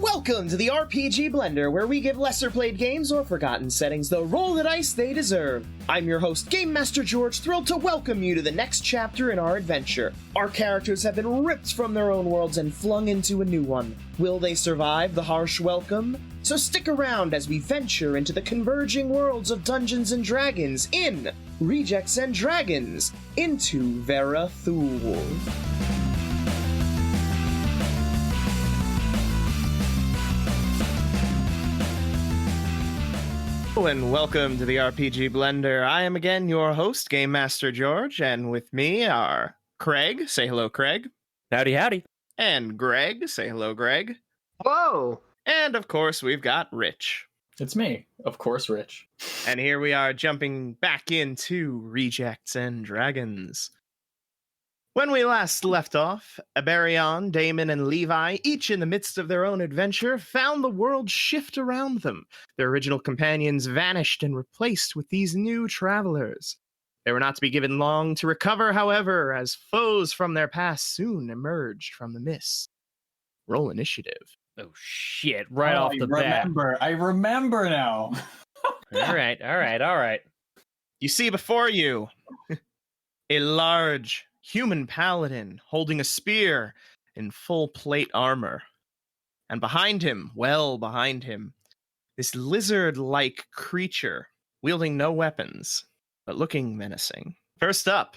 Welcome to the RPG Blender, where we give lesser played games or forgotten settings the roll the dice they deserve. I'm your host, Game Master George, thrilled to welcome you to the next chapter in our adventure. Our characters have been ripped from their own worlds and flung into a new one. Will they survive the harsh welcome? So stick around as we venture into the converging worlds of Dungeons & Dragons in Rejects and Dragons, into Vera, Thule. And welcome to the RPG Blender. I am again your host, Game Master George, and with me are Craig. Say hello, Craig. Howdy, howdy. And Greg. Say hello, Greg. Whoa! And of course, we've got Rich. It's me, of course, Rich. And here we are jumping back into Rejects and Dragons. When we last left off, Aberion, Damon, and Levi, each in the midst of their own adventure, found the world shift around them. Their original companions vanished and replaced with these new travelers. They were not to be given long to recover, however, as foes from their past soon emerged from the mist. Roll initiative. Oh, shit. Right off the bat. I remember now. All right. You see before you a large human paladin holding a spear in full plate armor. And behind him, well behind him, this lizard-like creature wielding no weapons, but looking menacing. First up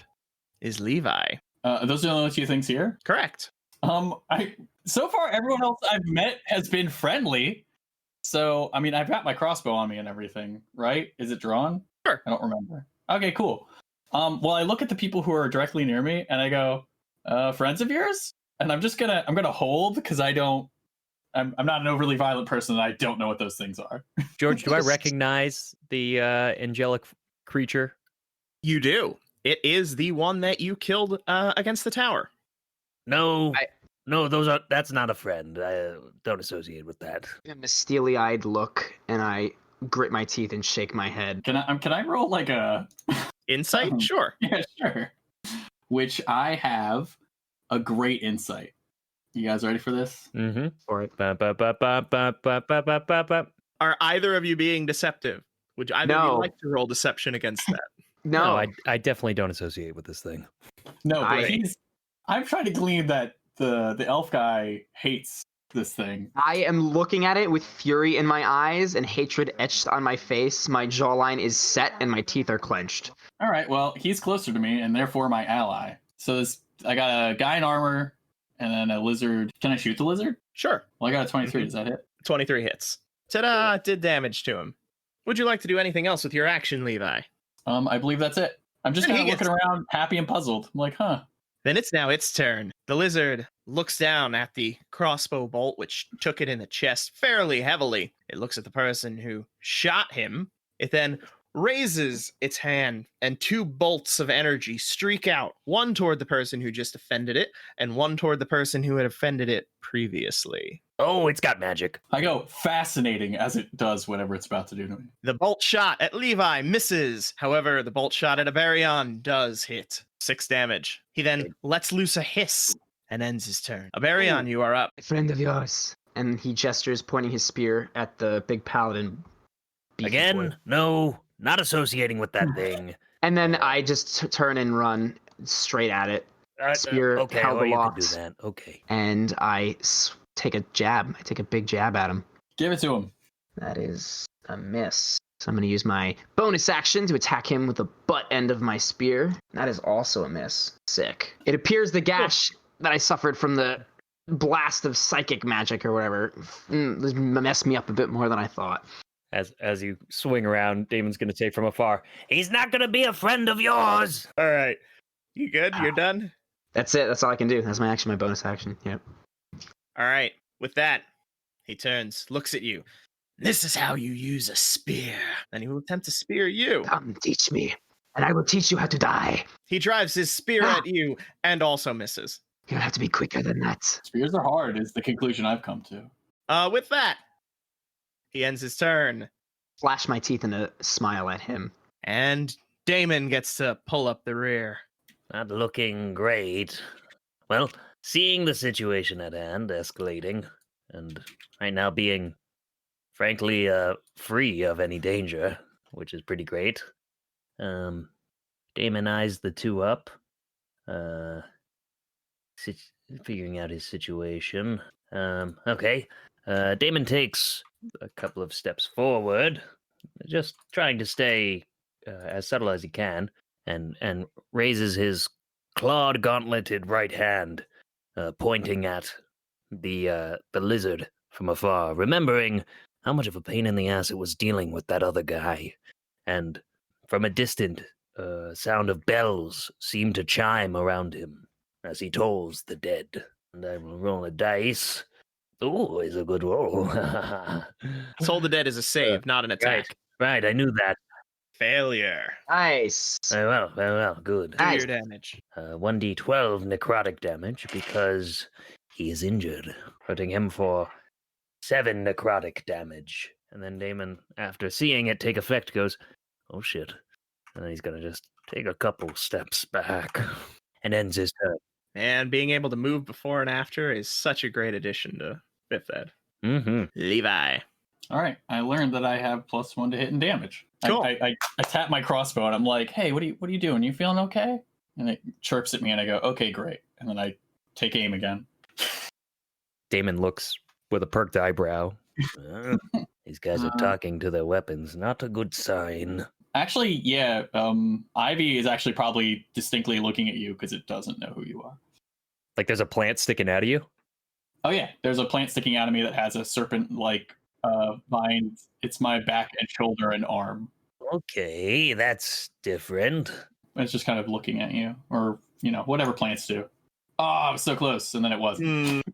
is Levi. Those are the only two things here? Correct. So far, everyone else I've met has been friendly. So, I mean, I've got my crossbow on me and everything, right? Is it drawn? Sure. I don't remember. Okay, cool. Well, I look at the people who are directly near me and I go, friends of yours? And I'm gonna hold because I'm not an overly violent person and I don't know what those things are. George, do I recognize the angelic creature? You do. It is the one that you killed against the tower. No, that's not a friend. I don't associate with that. I have a steely-eyed look, and I grit my teeth and shake my head. Can I roll like a Insight? Sure. Yeah, sure. Which I have a great insight. You guys ready for this? Mm-hmm. For it. Are either of you being deceptive? Would either of you like to roll deception against that? No, I definitely don't associate with this thing. No, but I'm trying to glean that the elf guy hates this thing. I am looking at it with fury in my eyes and hatred etched on my face. My jawline is set and my teeth are clenched. All right, well, he's closer to me and therefore my ally. So I got a guy in armor and then a lizard. Can I shoot the lizard? Sure. Well, I got a 23. Does that hit? 23 hits. Ta-da! Did damage to him. Would you like to do anything else with your action, Levi? I believe that's it. I'm just kind of looking around, happy and puzzled. I'm like, huh. Then it's now its turn. The lizard looks down at the crossbow bolt, which took it in the chest fairly heavily. It looks at the person who shot him. It then raises its hand, and two bolts of energy streak out, one toward the person who just offended it, and one toward the person who had offended it previously. Oh, it's got magic. I go fascinating as it does whatever it's about to do to me. The bolt shot at Levi misses. However, the bolt shot at Aberion does hit. 6 damage. He then lets loose a hiss and ends his turn. Aberion, you are up. A friend of yours. And he gestures, pointing his spear at the big paladin. Again, no, not associating with that thing. And then I just turn and run straight at it. Spear okay, held you can aloft. do that. Okay. And I take a jab. I take a big jab at him. Give it to him. That is a miss. So I'm going to use my bonus action to attack him with the butt end of my spear. That is also a miss. Sick. It appears the gash that I suffered from the blast of psychic magic or whatever messed me up a bit more than I thought. As you swing around, Damon's going to say from afar, he's not going to be a friend of yours. All right. You good? You're done? That's it. That's all I can do. That's my action, my bonus action. Yep. All right. With that, he turns, looks at you. This is how you use a spear. Then he will attempt to spear you. Come teach me, and I will teach you how to die. He drives his spear at you and also misses. You'll have to be quicker than that. Spears are hard is the conclusion I've come to. With that, he ends his turn. Flash my teeth and a smile at him. And Damon gets to pull up the rear. Not looking great. Well, seeing the situation at hand escalating, and right now being, frankly, free of any danger, which is pretty great. Damon eyes the two up, figuring out his situation. Okay. Damon takes a couple of steps forward, just trying to stay as subtle as he can, and raises his clawed, gauntleted right hand, pointing at the lizard from afar, remembering how much of a pain in the ass it was dealing with that other guy. And from a distant sound of bells seemed to chime around him as he tolls the dead. And I will roll a dice. Ooh, is a good roll. Toll the Dead is a save, not an attack. Right, I knew that. Failure. Nice. Very well, good. Do Nice. your damage. 1d12 necrotic damage because he is injured, hurting him for 7 necrotic damage. And then Damon, after seeing it take effect, goes, oh shit. And then he's gonna just take a couple steps back and ends his turn. And being able to move before and after is such a great addition to 5th Ed. Mm-hmm. Levi. All right, I learned that I have +1 to hit and damage. Cool. I tap my crossbow and I'm like, hey, what are you doing? You feeling okay? And it chirps at me and I go, okay, great. And then I take aim again. Damon looks with a perked eyebrow. These guys are talking to their weapons. Not a good sign. Actually, yeah, Ivy is actually probably distinctly looking at you because it doesn't know who you are. Like there's a plant sticking out of you? Oh yeah, there's a plant sticking out of me that has a serpent-like vine. It's my back and shoulder and arm. Okay, that's different. It's just kind of looking at you, or whatever plants do. Oh, I was so close, and then it wasn't.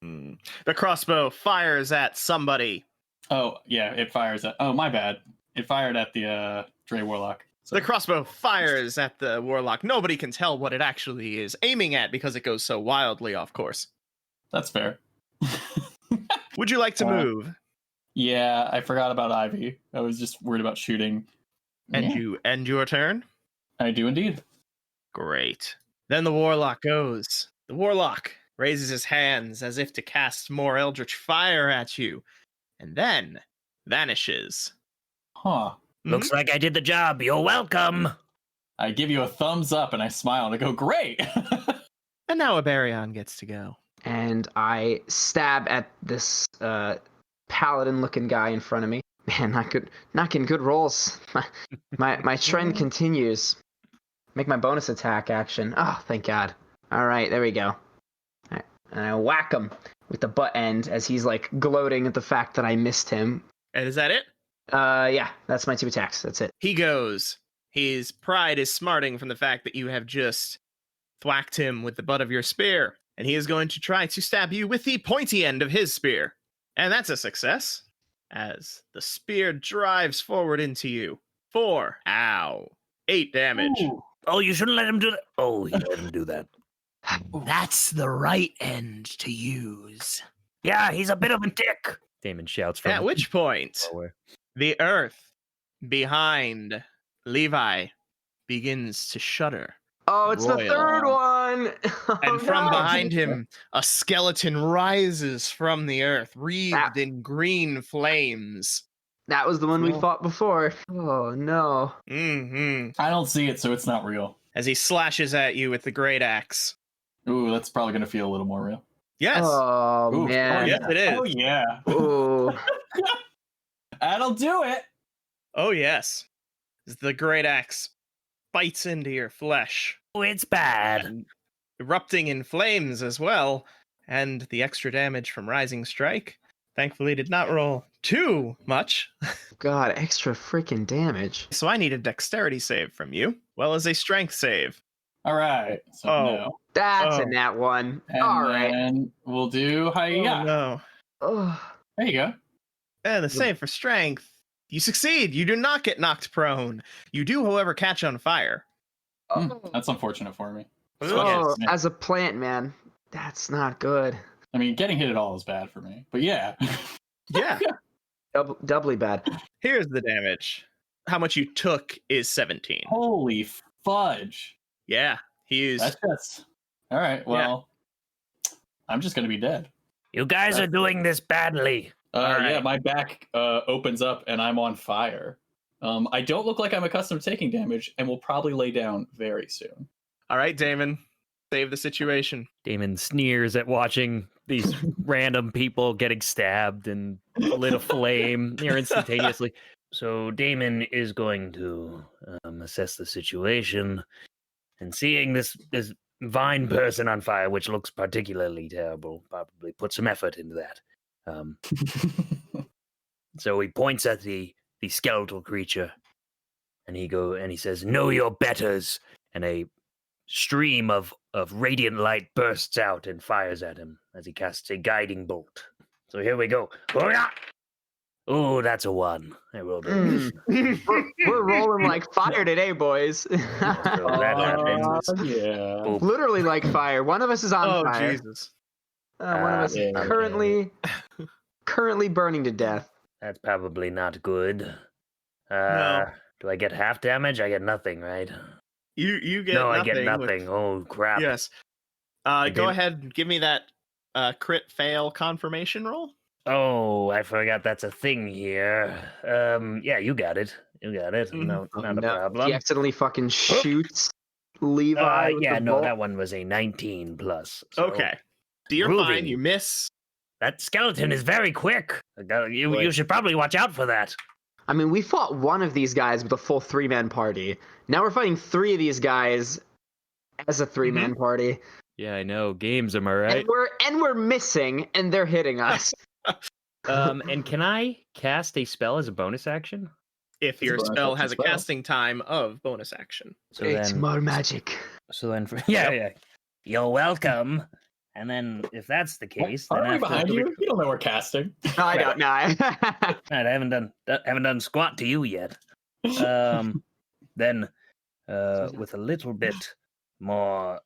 The crossbow fires at somebody. Oh yeah, it fires at. Oh my bad. It fired at the Dre Warlock. So. The crossbow fires at the warlock. Nobody can tell what it actually is aiming at because it goes so wildly off course. That's fair. Would you like to move? Yeah, I forgot about Ivy. I was just worried about shooting. And you end your turn? I do indeed. Great. Then the warlock goes. The warlock raises his hands as if to cast more eldritch fire at you, and then vanishes. Huh. Looks like I did the job. You're welcome. I give you a thumbs up and I smile and I go, great. And now Aberion gets to go. And I stab at this paladin-looking guy in front of me. Man, not getting good rolls. My trend continues. Make my bonus attack action. Oh, thank God. All right, there we go. All right. And I whack him with the butt end as he's like gloating at the fact that I missed him. And is that it? Yeah, that's my 2 attacks. That's it. He goes. His pride is smarting from the fact that you have just thwacked him with the butt of your spear. And he is going to try to stab you with the pointy end of his spear. And that's a success, as the spear drives forward into you. 4. Ow. 8 damage. Ooh. Oh, you shouldn't let him do that. Oh, he let him do that. That's the right end to use. Yeah, he's a bit of a dick. Damon shouts from At which point, nowhere. the earth behind Levi begins to shudder. Oh, it's the Royal. third one. Oh, And from no. behind him, a skeleton rises from the earth, wreathed in green flames. That was the one we Cool. fought before. Oh no. I don't see it, so it's not real. As he slashes at you with the great axe. Ooh, that's probably going to feel a little more real. Yes. Oh Ooh, man. yes, it is. Oh, yeah. Ooh. That'll do it. Oh, yes. As the great axe bites into your flesh, Oh, it's bad. and erupting in flames as well. And the extra damage from Rising Strike, thankfully, did not roll too much. God, extra freaking damage. So I need a dexterity save from you, well as a strength save. All right. So Oh. no. That's Oh. a nat one. And All right. then we'll do Hiya. Oh, no. Oh. There you go. And the save for strength. You succeed. You do not get knocked prone. You do, however, catch on fire. That's unfortunate for me. Oh, Yes. as a plant, man, that's not good. I mean, getting hit at all is bad for me. But yeah. Yeah. Doubly bad. Here's the damage. How much you took is 17. Holy fudge. Yeah. He used. That's just. All right. Well, I'm just going to be dead. You guys are doing this badly. Alright. Yeah, my back opens up and I'm on fire. I don't look like I'm accustomed to taking damage and will probably lay down very soon. All right, Damon. Save the situation. Damon sneers at watching these random people getting stabbed and lit aflame near instantaneously. So Damon is going to assess the situation, and seeing this vine person on fire, which looks particularly terrible, probably put some effort into that. So he points at the skeletal creature, and he says, "Know your betters," and a stream of radiant light bursts out and fires at him as he casts a guiding bolt. So here we go. Oh, that's a 1. I rolled a We're rolling like fire today, boys. So that happens. Yeah. Boop. Literally like fire. One of us is on Oh, fire. Jesus. One of us is Yeah. currently burning to death. That's probably not good. No. Do I get half damage? I get nothing, right? You get No, nothing. I get with- nothing. Oh, crap. Yes. I Go did- ahead and give me that crit fail confirmation roll. Oh, I forgot that's a thing here. Yeah, you got it. You got it. No, Oh, not a no. problem. He accidentally fucking shoots Levi. with Yeah, the no, bolt. that one was a 19 plus. So Okay. So you're Ruby. fine. You miss. That skeleton is very quick. You Boy. should probably watch out for that. I mean, we fought one of these guys with a full 3-man party. Now we're fighting 3 of these guys as a 3-man party. Yeah, I know. Games, am I And we're missing, and they're hitting us. And can I cast a spell as a bonus action? If your a bonus spell action has a spell. casting time of bonus action. So it's then, more magic. yeah. You're welcome. And then, if that's the case, then Aren't we after behind you? You don't know we're casting. No, I don't know. Right, I haven't done squat to you yet. Then, with a little bit more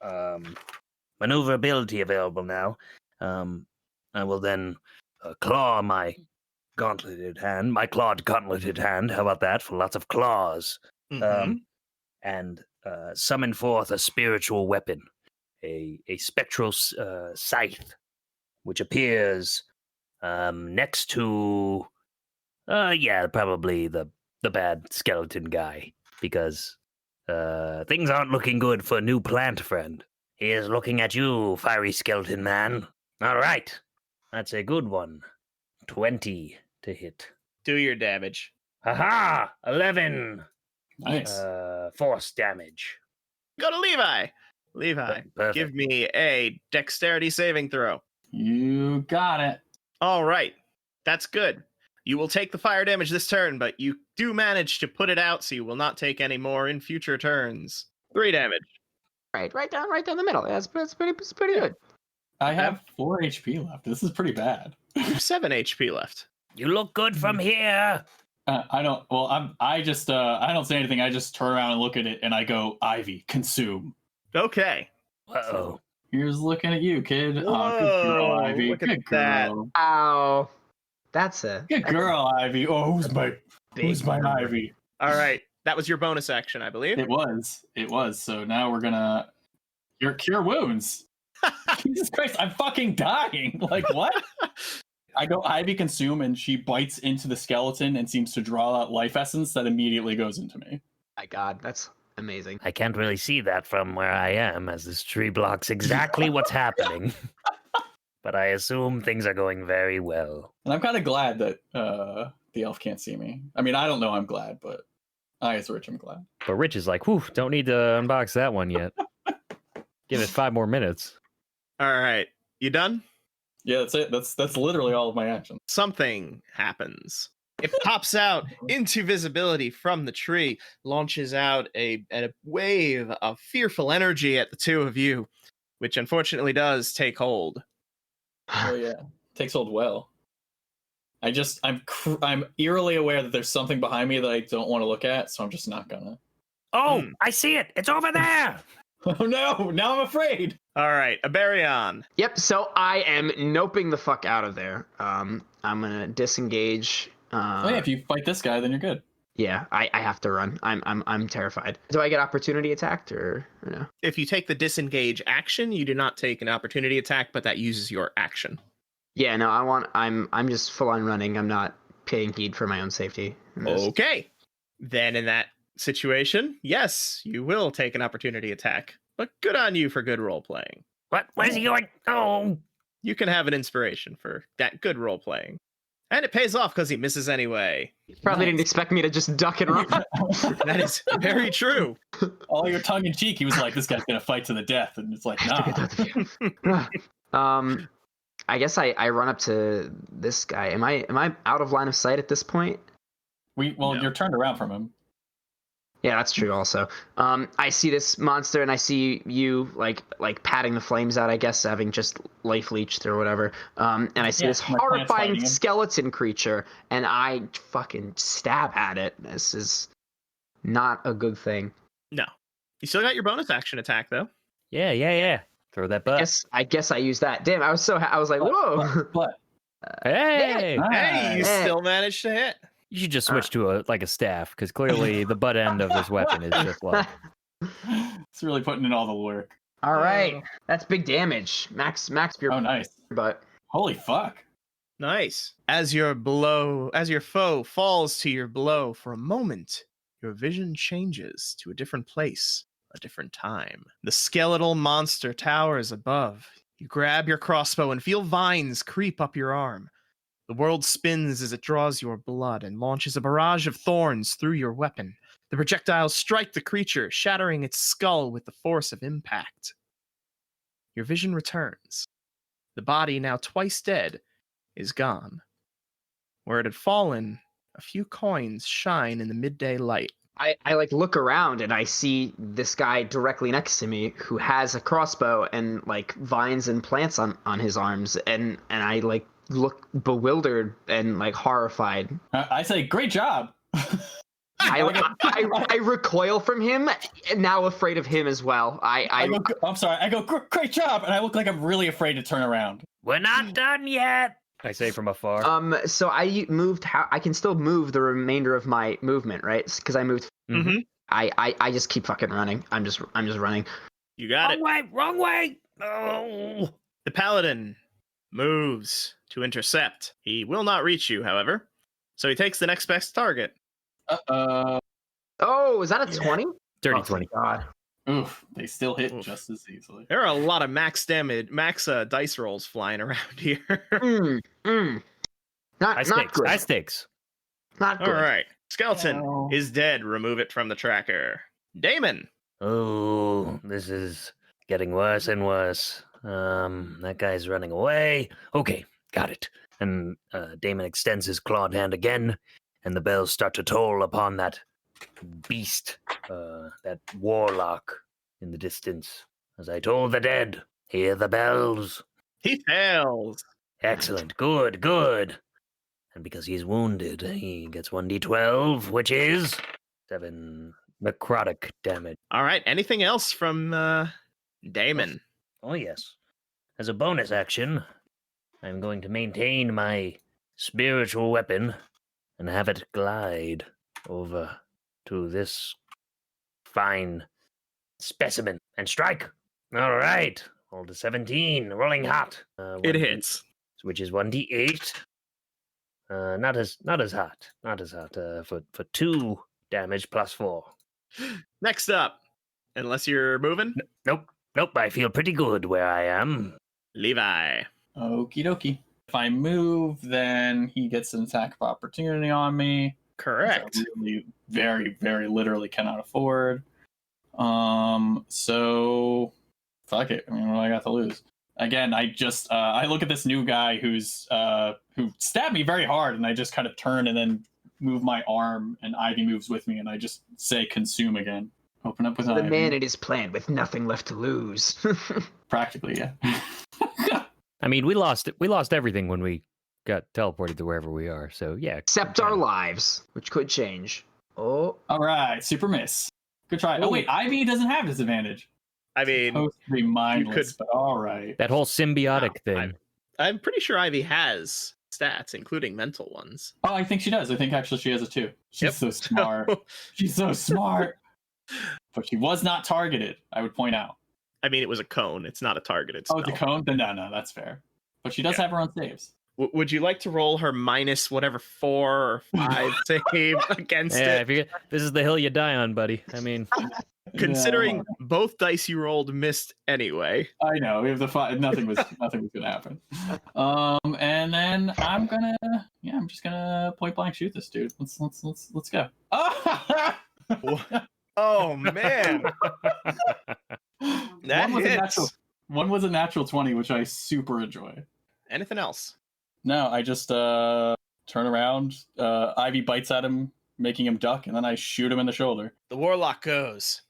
maneuverability available now, I will then claw my clawed gauntleted hand. How about that? For lots of claws. Mhm. And summon forth a spiritual weapon, a spectral scythe, which appears next to, probably the bad skeleton guy, because things aren't looking good for new plant friend. He is looking at you, fiery skeleton man. All right, that's a good one. 20 to hit. Do your damage. Haha! 11 Nice. force damage. Go to Levi. Levi, Perfect. give me a dexterity saving throw. You got it. All right. That's good. You will take the fire damage this turn, but you do manage to put it out, so you will not take any more in future turns. 3 damage. right down the middle. That's pretty good. I have 4 HP left. This is pretty bad. You have 7 HP left. You look good from here. I don't. Well, I just. I don't say anything. I just turn around and look at it, and I go, "Ivy, consume." Okay. Uh-oh. Here's looking at you, kid. Oh, good Whoa, girl, Ivy. look at Good that. girl. Ow. That's Good girl, Ivy. Oh, who's my Ivy? All right. That was your bonus action, I believe. It was. So now we're gonna cure wounds. Jesus Christ, I'm fucking dying. Like what? I go Ivy consume, and she bites into the skeleton and seems to draw out life essence that immediately goes into me. My God, that's amazing. I can't really see that from where I am, as this tree blocks exactly what's happening. But I assume things are going very well. And I'm kind of glad that the elf can't see me. I mean, I don't know I'm glad, but I as Rich, I'm glad. But Rich is like, whew, don't need to unbox that one yet. Give it 5 more minutes. All right. You done? Yeah, that's it. That's literally all of my actions. Something happens. It pops out into visibility from the tree, launches out a wave of fearful energy at the two of you, which unfortunately does take hold. Oh yeah, takes hold well. I'm eerily aware that there's something behind me that I don't want to look at, so I'm just not gonna. Oh, I see it. It's over there. Oh no! Now I'm afraid. All right, Aberion. Yep. So I am noping the fuck out of there. I'm gonna disengage. Oh yeah, if you fight this guy, then you're good. Yeah, I have to run. I'm terrified. Do I get opportunity attacked or no? If you take the disengage action, you do not take an opportunity attack, but that uses your action. Yeah, no, I'm just full on running. I'm not paying heed for my own safety. in this. Okay. Then in that situation, yes, you will take an opportunity attack. But good on you for good role playing. What? Where's he going? Oh, You can have an inspiration for that good role playing. And it pays off because he misses anyway. Probably Nice. didn't expect me to just duck and run. That is very true. All your tongue in cheek, he was like, "This guy's gonna fight to the death," and it's like, nah. I guess I run up to this guy. Am I out of line of sight at this point? No. You're turned around from him. Yeah, that's true. Also, I see this monster, and I see you like patting the flames out. I guess having just life leeched or whatever. And I see this my plant's horrifying fighting him. skeleton creature, and I fucking stab at it. This is not a good thing. No. You still got your bonus action attack, though. Yeah. Throw that butt. I guess I used that. Damn, I was like, whoa. But Hey, Hey, you Hey. still managed to hit. you should just switch to a staff because clearly the butt end of this weapon is just like. it's really putting in all the work. All right, that's big damage. Max your Oh, nice. butt. Holy fuck. Nice. As your foe falls to your blow for a moment, your vision changes to a different place, a different time. The skeletal monster towers above. You grab your crossbow and feel vines creep up your arm. The world spins as it draws your blood and launches a barrage of thorns through your weapon. The projectiles strike the creature, shattering its skull with the force of impact. Your vision returns. The body, now twice dead, is gone. Where it had fallen, a few coins shine in the midday light. I like look around and I see this guy directly next to me who has a crossbow and like vines and plants on his arms, and I like look bewildered and like horrified. I say, great job. I recoil from him, and now afraid of him as well. I'm sorry. I go, great job, and I look like I'm really afraid to turn around. we're not done yet. I say from afar. So I moved. I can still move the remainder of my movement, right? Because I moved. Mm-hmm. I just keep fucking running. I'm just running. You got it. Wrong way. Oh. The paladin moves to intercept. He will not reach you, however. So he takes the next best target. Oh, is that a 20? Dirty Oh, 20. thank God. Oof, they still hit Oof. just as easily. There are a lot of max dice rolls flying around here. Not good. High stakes. Not All good. right. Skeleton Oh. is dead. Remove it from the tracker. Damon. Oh, this is getting worse and worse. That guy's running away. Okay, got it. And Damon extends his clawed hand again, and the bells start to toll upon that beast, that warlock in the distance. As I told the dead, hear the bells. He fails. Excellent, good. And because he's wounded, he gets 1d12, which is 7 necrotic damage. All right. Anything else from Damon? Oh, yes. As a bonus action, I'm going to maintain my spiritual weapon and have it glide over to this fine specimen and strike. All right. Roll to 17, rolling hot. It 1d hits. which is 1d8. Not as hot. For 2 damage plus 4. Next up, unless you're moving, Nope. I feel pretty good where I am. Levi. Okie dokie. If I move, then he gets an attack of opportunity on me. Correct. Which I really, very, very literally cannot afford. So fuck it. I mean, what do I got to lose? Again, I just I look at this new guy who stabbed me very hard, and I just kind of turn and then move my arm, and Ivy moves with me, and I just say consume again. Open up with The Ivy. man and his plan with nothing left to lose. Practically, yeah. I mean, we lost everything when we got teleported to wherever we are. So yeah. Except our lives, which could change. Oh, All right, super miss. Good try. Oh Ooh. wait, Ivy doesn't have disadvantage. I mean, Supposed to be mindless, could- but all right. That whole symbiotic No, thing. I'm pretty sure Ivy has stats, including mental ones. Oh, I think she does. I think actually she has it too. She's Yep. so smart. She's so smart. But she was not targeted, I would point out. I mean, it was a cone. It's not a targeted spell. Oh, it's a cone? Then no, that's fair. but she does have her own saves. Would you like to roll her minus whatever 4 or 5 save against Yeah, it? this is the hill you die on, buddy. I mean, Considering both dice you rolled missed anyway. I know we have the five. Nothing was gonna happen. And then I'm just gonna point blank shoot this dude. Let's go. Oh man, that hits. One was a natural 20, which I super enjoy. Anything else? No, I just turn around. Ivy bites at him, making him duck, and then I shoot him in the shoulder. The warlock goes.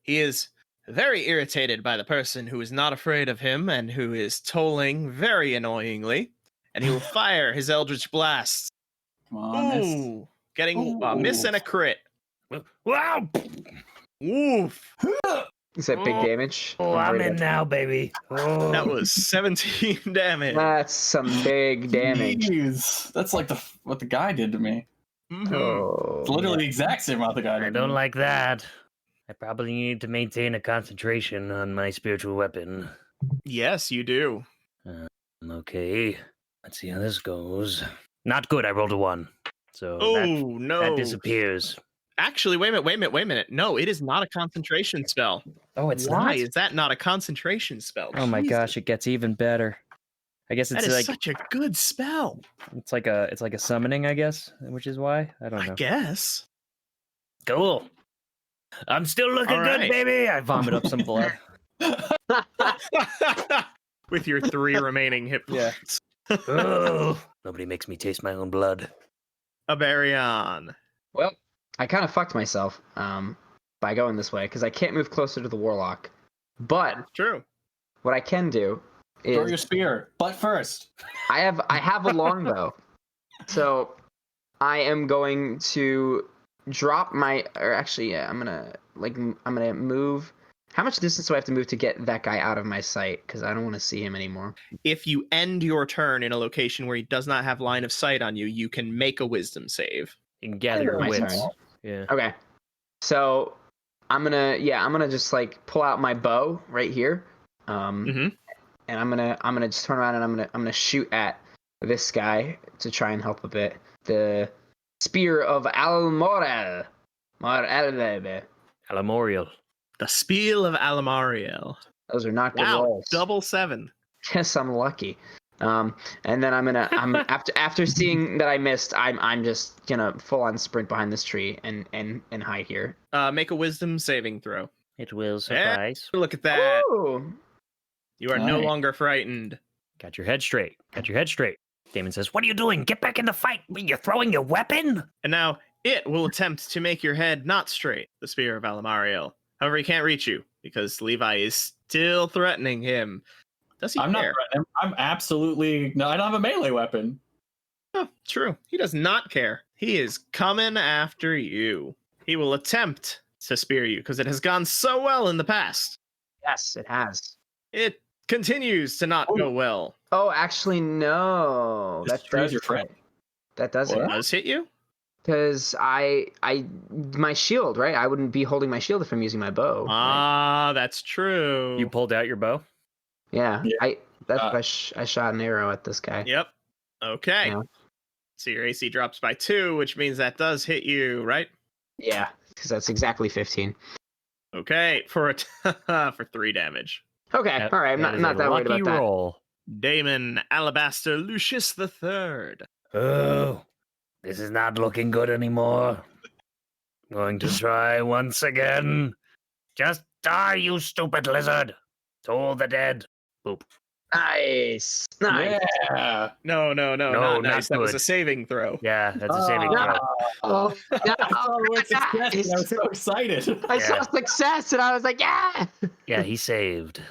He is very irritated by the person who is not afraid of him and who is tolling very annoyingly, and he will fire his Eldritch Blast. Come on, Ooh, getting a miss and a crit. wow! Oof. Is that big damage? Oh, I'm in now, baby. Oh. That was 17 damage. That's some big damage. Jeez. That's like what the guy did to me. Mhm. Oh, It's literally the exact same amount the guy did. I to don't me. like that. I probably need to maintain a concentration on my spiritual weapon. Yes, you do. Okay, let's see how this goes. Not good. I rolled a 1, so Oh, that no. disappears. Actually, wait a minute. No, it is not a concentration spell. Oh, it's Why not. is that not a concentration spell? Oh my Jesus, gosh, it gets even better. I guess that it's is like such a good spell. it's like a summoning, I guess, which is why I don't I know. guess. Cool. I'm still looking All good, right. baby. I vomit up some blood. With your 3 remaining hit Yeah. points. Oh, nobody makes me taste my own blood. Aberion. well, I kind of fucked myself by going this way because I can't move closer to the warlock. But True. what I can do Throw your is spear, butt first. I have a longbow, so I am going to drop my. Or actually, yeah, I'm gonna move. How much distance do I have to move to get that guy out of my sight? Because I don't want to see him anymore. If you end your turn in a location where he does not have line of sight on you, you can make a wisdom save. You can gather your My wits. turn. Yeah. Okay, so I'm gonna just like pull out my bow right here, Mhm. and I'm gonna just turn around and I'm gonna shoot at this guy to try and help a bit. The spear of Almorel. Alamorial. The Spiel of Alamariel. Those are not good Wow, rolls. double 7. Yes, I'm lucky. And then I'm after seeing that I missed, I'm just gonna full on sprint behind this tree and hide here. Make a wisdom saving throw. It will Yeah. suffice. Look at that. Ooh. You are no Alright. longer frightened. Got your head straight. Got your head straight. Damon says, "What are you doing? Get back in the fight! You're throwing your weapon." And now it will attempt to make your head not straight, the Spear of Alamariel. However, he can't reach you because Levi is still threatening him. Does he I'm not care? threatening. I'm absolutely no. I don't have a melee weapon. Oh, true. He does not care. He is coming after you. He will attempt to spear you because it has gone so well in the past. Yes, it has. It continues to not go well. Oh, actually, no. This That tree is does your friend. That does It it. does hit you? Because my shield, right? I wouldn't be holding my shield if I'm using my bow. right? Ah, that's true. You pulled out your bow. Yeah. Yeah. I shot an arrow at this guy. Yep. Okay. Yeah. So your AC drops by 2, which means that does hit you, right? Yeah, because that's exactly 15. Okay, for for 3 damage. Okay, That- all right. I'm that is not a that worried lucky about that. roll. Damon Alabaster Lucius the Third. Oh, this is not looking good anymore. Going to try once again. Just die, you stupid lizard. Toll the dead. Boop. Nice. Nice. Yeah. No, No, not nice. not That was good. a saving throw. Yeah, that's a saving Ah. throw. Oh, no, I saw the word success, and I was so excited. I saw Yeah. success and I was like, yeah. Yeah, he saved.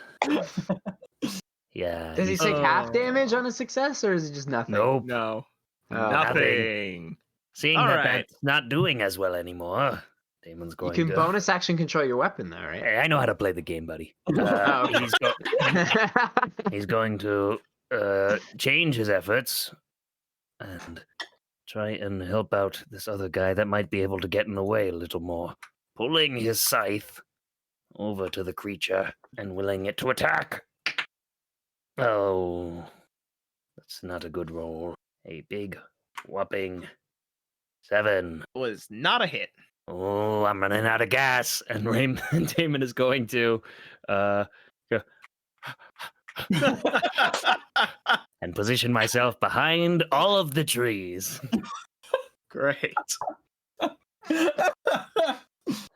Yeah. Does he he's- take half Oh. damage on a success or is it just nothing? Nope. No, Oh, nothing. Seeing All that right. that's not doing as well anymore, Damon's You going can to. bonus action control your weapon though, right? Hey, I know how to play the game, buddy. Oh, okay. He's going to change his efforts and try and help out this other guy that might be able to get in the way a little more. Pulling his scythe over to the creature and willing it to attack. Oh, That's not a good roll. A big whopping 7. Was not a hit. Oh, I'm running out of gas. And Damon is going to go and position myself behind all of the trees. Great.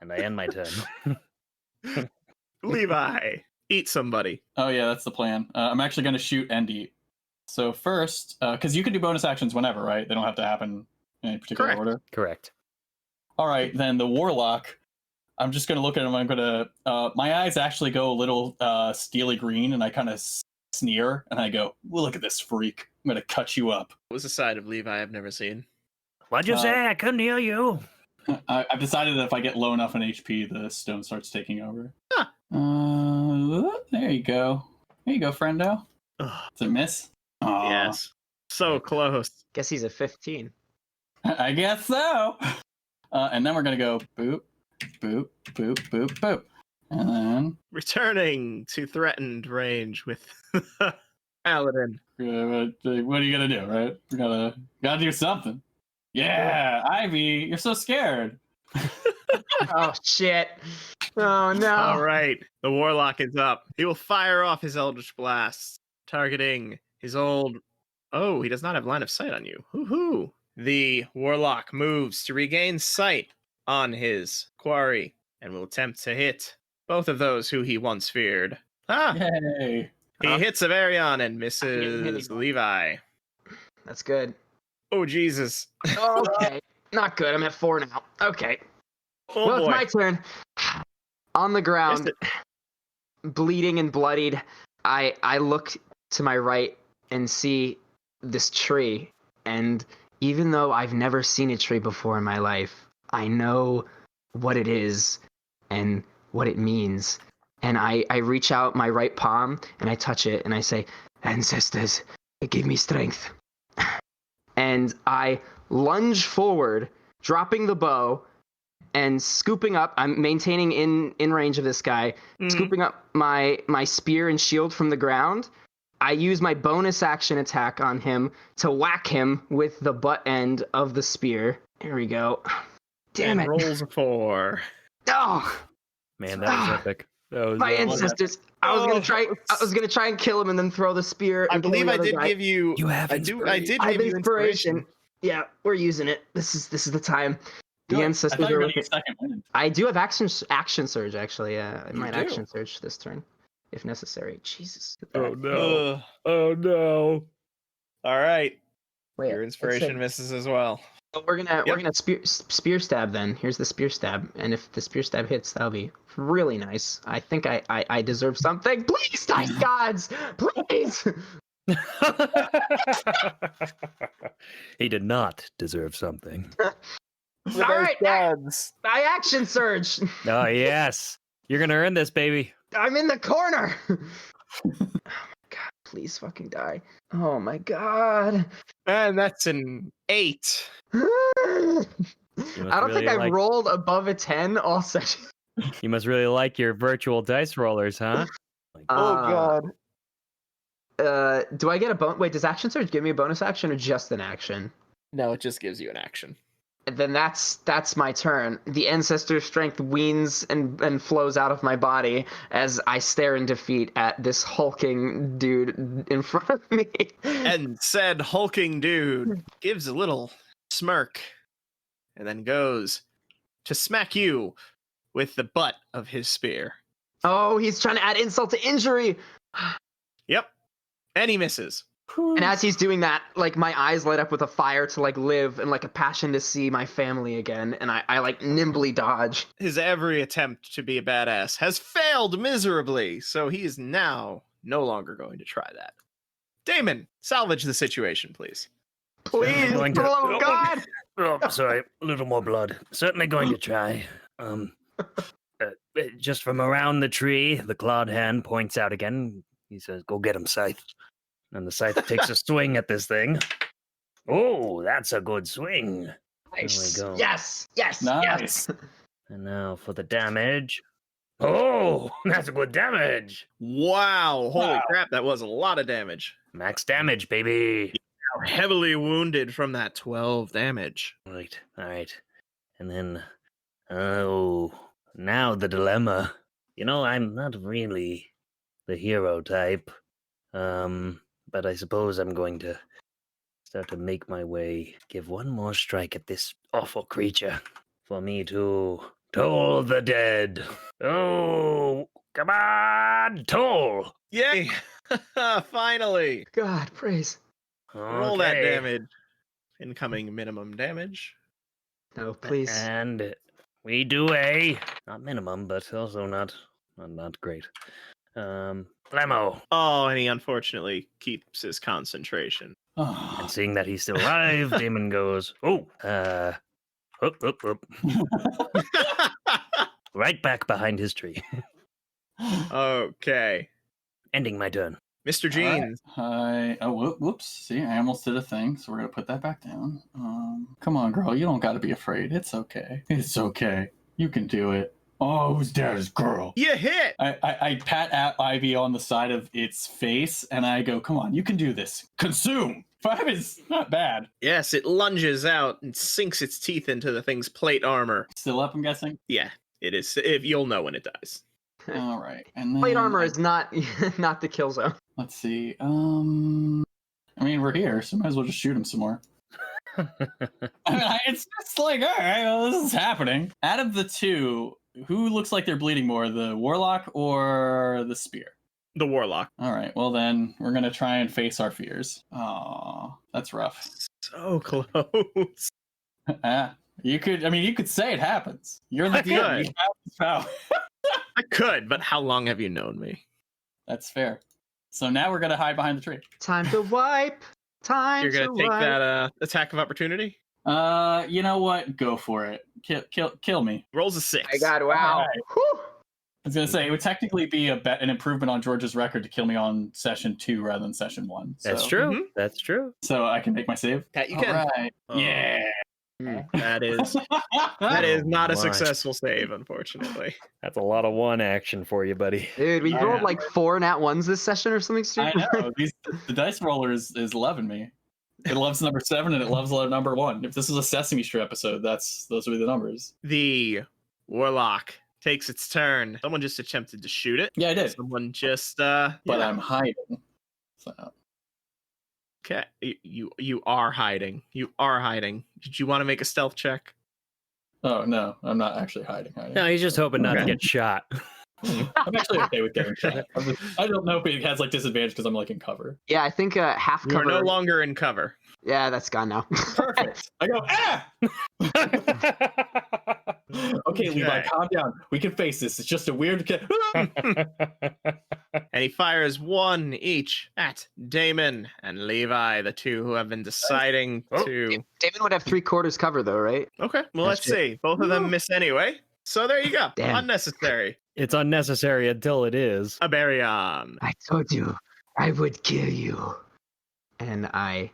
And I end my turn. Levi, eat somebody. Oh yeah, that's the plan. I'm actually going to shoot and eat. So first, because you can do bonus actions whenever, right? They don't have to happen in any particular Correct. order. Correct. All right, then the warlock. I'm just going to look at him. I'm going to. My eyes actually go a little steely green, and I kind of sneer, and I go, "Well, look at this freak. I'm going to cut you up." What was a side of Levi I've never seen? What'd you say? I couldn't hear you. I've decided that if I get low enough in HP, the stone starts taking over. Huh. There you go. There you go, friendo. Ugh, It's a miss. Aw. yes. So close. Guess he's a 15. I guess so. And then we're gonna go boop, boop, boop, boop, boop, and then Returning to threatened range with Paladin. what are you gonna do? Right? We gotta do something. Yeah, Ivy, you're so scared. Oh, shit. Oh, no. All right. The Warlock is up. He will fire off his Eldritch Blast, targeting his old... Oh, he does not have line of sight on you. Hoo-hoo. The Warlock moves to regain sight on his quarry and will attempt to hit both of those who he once feared. Ah! Yay. He hits Averion and misses Levi. That's good. Oh, Jesus. Okay. Not good. I'm at 4 now. Okay. Oh, Well, boy. it's my turn. On the ground, Yes, bleeding and bloodied, I look to my right and see this tree. And even though I've never seen a tree before in my life, I know what it is and what it means. And I reach out my right palm and I touch it and I say, "Ancestors, give me strength." And I lunge forward, dropping the bow and scooping up. I'm maintaining in range of this guy, Mhm. scooping up my spear and shield from the ground. I use my bonus action attack on him to whack him with the butt end of the spear. Here we go. Damn and it. rolls a 4. Oh, Man, that was epic. That was my ancestors. I was gonna try and kill him and then throw the spear. I and kill believe the I other did guy. give you... You have I did I have give you inspiration. Yeah, we're using it. This is the time. The Good. I ancestors thought you are were with gonna it. get second wind. I do have action surge actually. I You might do? action surge this turn, if necessary. Jesus. Oh no. Ugh. Oh no. All right. Wait, Your it inspiration said- misses as well. So we're Yep. gonna spear stab then. Here's the spear stab, and if the spear stab hits, that'll be really nice. I think I deserve something. Please, dice gods, please. He did not deserve something. All right, Gods. I action surge. Oh yes. You're gonna earn this, baby. I'm in the corner. Oh my god, please fucking die. Oh my god. And that's an 8. I don't really think I've like- rolled above a 10 all session. You must really like your virtual dice rollers, huh? Do I get a wait, does action surge give me a bonus action or just an action? No, it just gives you an action. Then that's my turn. The ancestor strength weans and flows out of my body as I stare in defeat at this hulking dude in front of me. And said hulking dude gives a little smirk and then goes to smack you with the butt of his spear. Oh, he's trying to add insult to injury. Yep. And he misses. And as he's doing that, like my eyes light up with a fire to like live and like a passion to see my family again. And I like nimbly dodge. His every attempt to be a badass has failed miserably, so he is now no longer going to try that. Damon, salvage the situation, please. Please, going for to- the love of God. Oh, sorry. A little more blood. Certainly going to try. Just from around the tree, the clawed hand points out again. He says, "Go get him, Scythe." And the Scythe takes a swing at this thing. Oh, that's a good swing. Nice. There we go. Yes, yes, Nice. yes. And now for the damage. Oh, that's a good damage. Wow. Holy Wow. crap, that was a lot of damage. Max damage, baby. Now heavily wounded from that 12 damage. Right. All right. And then, oh, now the dilemma. You know, I'm not really the hero type. But I suppose I'm going to start to make my way, give one more strike at this awful creature for me to toll the dead. Oh, come on, toll. Yay! Finally! God, praise. Roll that Okay. damage. Incoming minimum damage. No, please. And we do a not minimum, but also not great. Flammo. Oh, and he unfortunately keeps his concentration. And seeing that he's still alive, Damon goes, "Oh, up, right back behind his tree." Okay. Ending my turn. Mr. Jeans. Whoops. See, I almost did a thing, so we're gonna put that back down. Come on, girl. You don't gotta be afraid. It's okay. It's okay. You can do it. Oh, who's dad's girl? You hit! I pat at Ivy on the side of its face, and I go, "Come on, you can do this. Consume." 5 is not bad. Yes, it lunges out and sinks its teeth into the thing's plate armor. Still up, I'm guessing. Yeah, it is. If you'll know when it dies. All right, and then Plate armor is not not the kill zone. Let's see. I mean, we're here, so might as well just shoot him some more. I mean, it's just like, all right, well, this is happening. Out of the two, who looks like they're bleeding more, the warlock or the spear? The warlock. All right, well then we're gonna try and face our fears. Oh, that's rough. So close. You could say it happens. You're the I DM. You could. have this power. I could, but how long have you known me? That's fair. So now we're gonna hide behind the tree. Time to wipe. Time You're to gonna take wipe. that attack of opportunity? You know what? Go for it. Kill me. Rolls a 6. I got wow. Alright. Whew. I was gonna say it would technically be an improvement on George's record to kill me on session 2 rather than session 1. That's So- true. Mhm. That's true. So I can make my save. That you All can. right. Oh. Yeah. That is that is not a my. successful save, unfortunately. That's a lot of one action for you, buddy. Dude, we Yeah. rolled like 4 nat ones this session or something I stupid. know. The dice roller is loving me. It loves number 7 and it loves number 1. If this was a Sesame Street episode, those would be the numbers. The warlock takes its turn. Someone just attempted to shoot it. Yeah, I did. Someone just But yeah. I'm hiding. So Okay. You are hiding. You are hiding. Did you want to make a stealth check? oh no, I'm not actually hiding. No, he's just hoping not to Okay. get shot. I'm actually okay with getting shot. I don't know if it has like disadvantage because I'm like in cover. Yeah, I think half You are cover. no longer in cover. Yeah, that's gone now. Perfect. I go, Okay, Levi, Okay. calm down. We can face this. It's just a weird. And he fires one each at Damon and Levi, the two who have been deciding Oh. to. Damon would have 3/4 cover though, right? Okay, well, That's let's see. Both of them Woo. miss anyway. So there you go. Damn. Unnecessary. It's unnecessary until it is. Aberion. I told you I would kill you. And I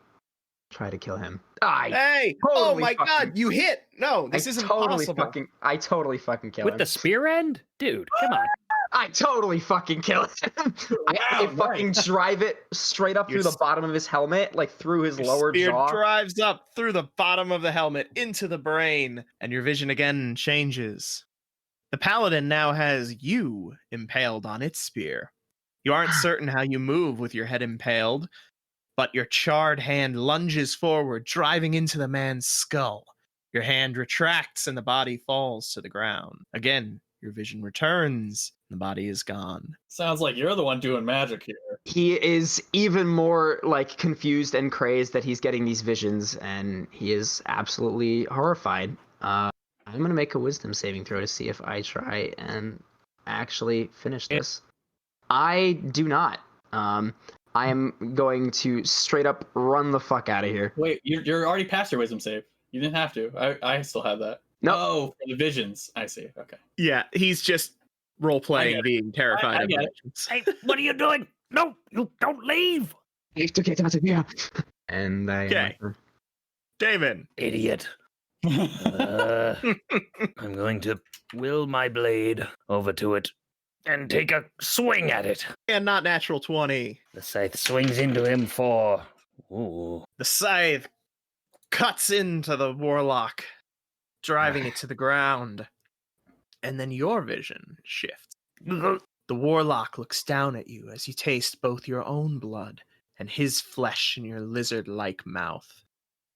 try to kill him. Hey! Oh totally my fucking- god, you hit! No, this isn't possible. I totally fucking kill With him. the spear end? Dude, come on. I totally fucking kill him. I Wow, fucking drive it straight up Your through the bottom of his helmet, like through his Your lower spear jaw. drives up through the bottom of the helmet into the brain, and your vision again changes. The paladin now has you impaled on its spear. You aren't certain how you move with your head impaled, but your charred hand lunges forward, driving into the man's skull. Your hand retracts and the body falls to the ground. Again, your vision returns, and the body is gone. Sounds like you're the one doing magic here. He is even more like confused and crazed that he's getting these visions, and he is absolutely horrified. I'm gonna make a wisdom saving throw to see if I try and actually finish this. I do not. I am going to straight up run the fuck out of here. Wait, you're already past your wisdom save. You didn't have to. I still have that. No. Oh, for the visions. I see. Okay. Yeah, he's just role I playing get being terrified I of get it. visions. Hey, what are you doing? No, you don't leave. I have to get out of here. And I. Okay. Damon. Idiot. I'm going to will my blade over to it and take a swing at it. And not natural 20. The scythe swings into him for... Ooh. The scythe cuts into the warlock, driving it to the ground. And then your vision shifts. The warlock looks down at you as you taste both your own blood and his flesh in your lizard-like mouth.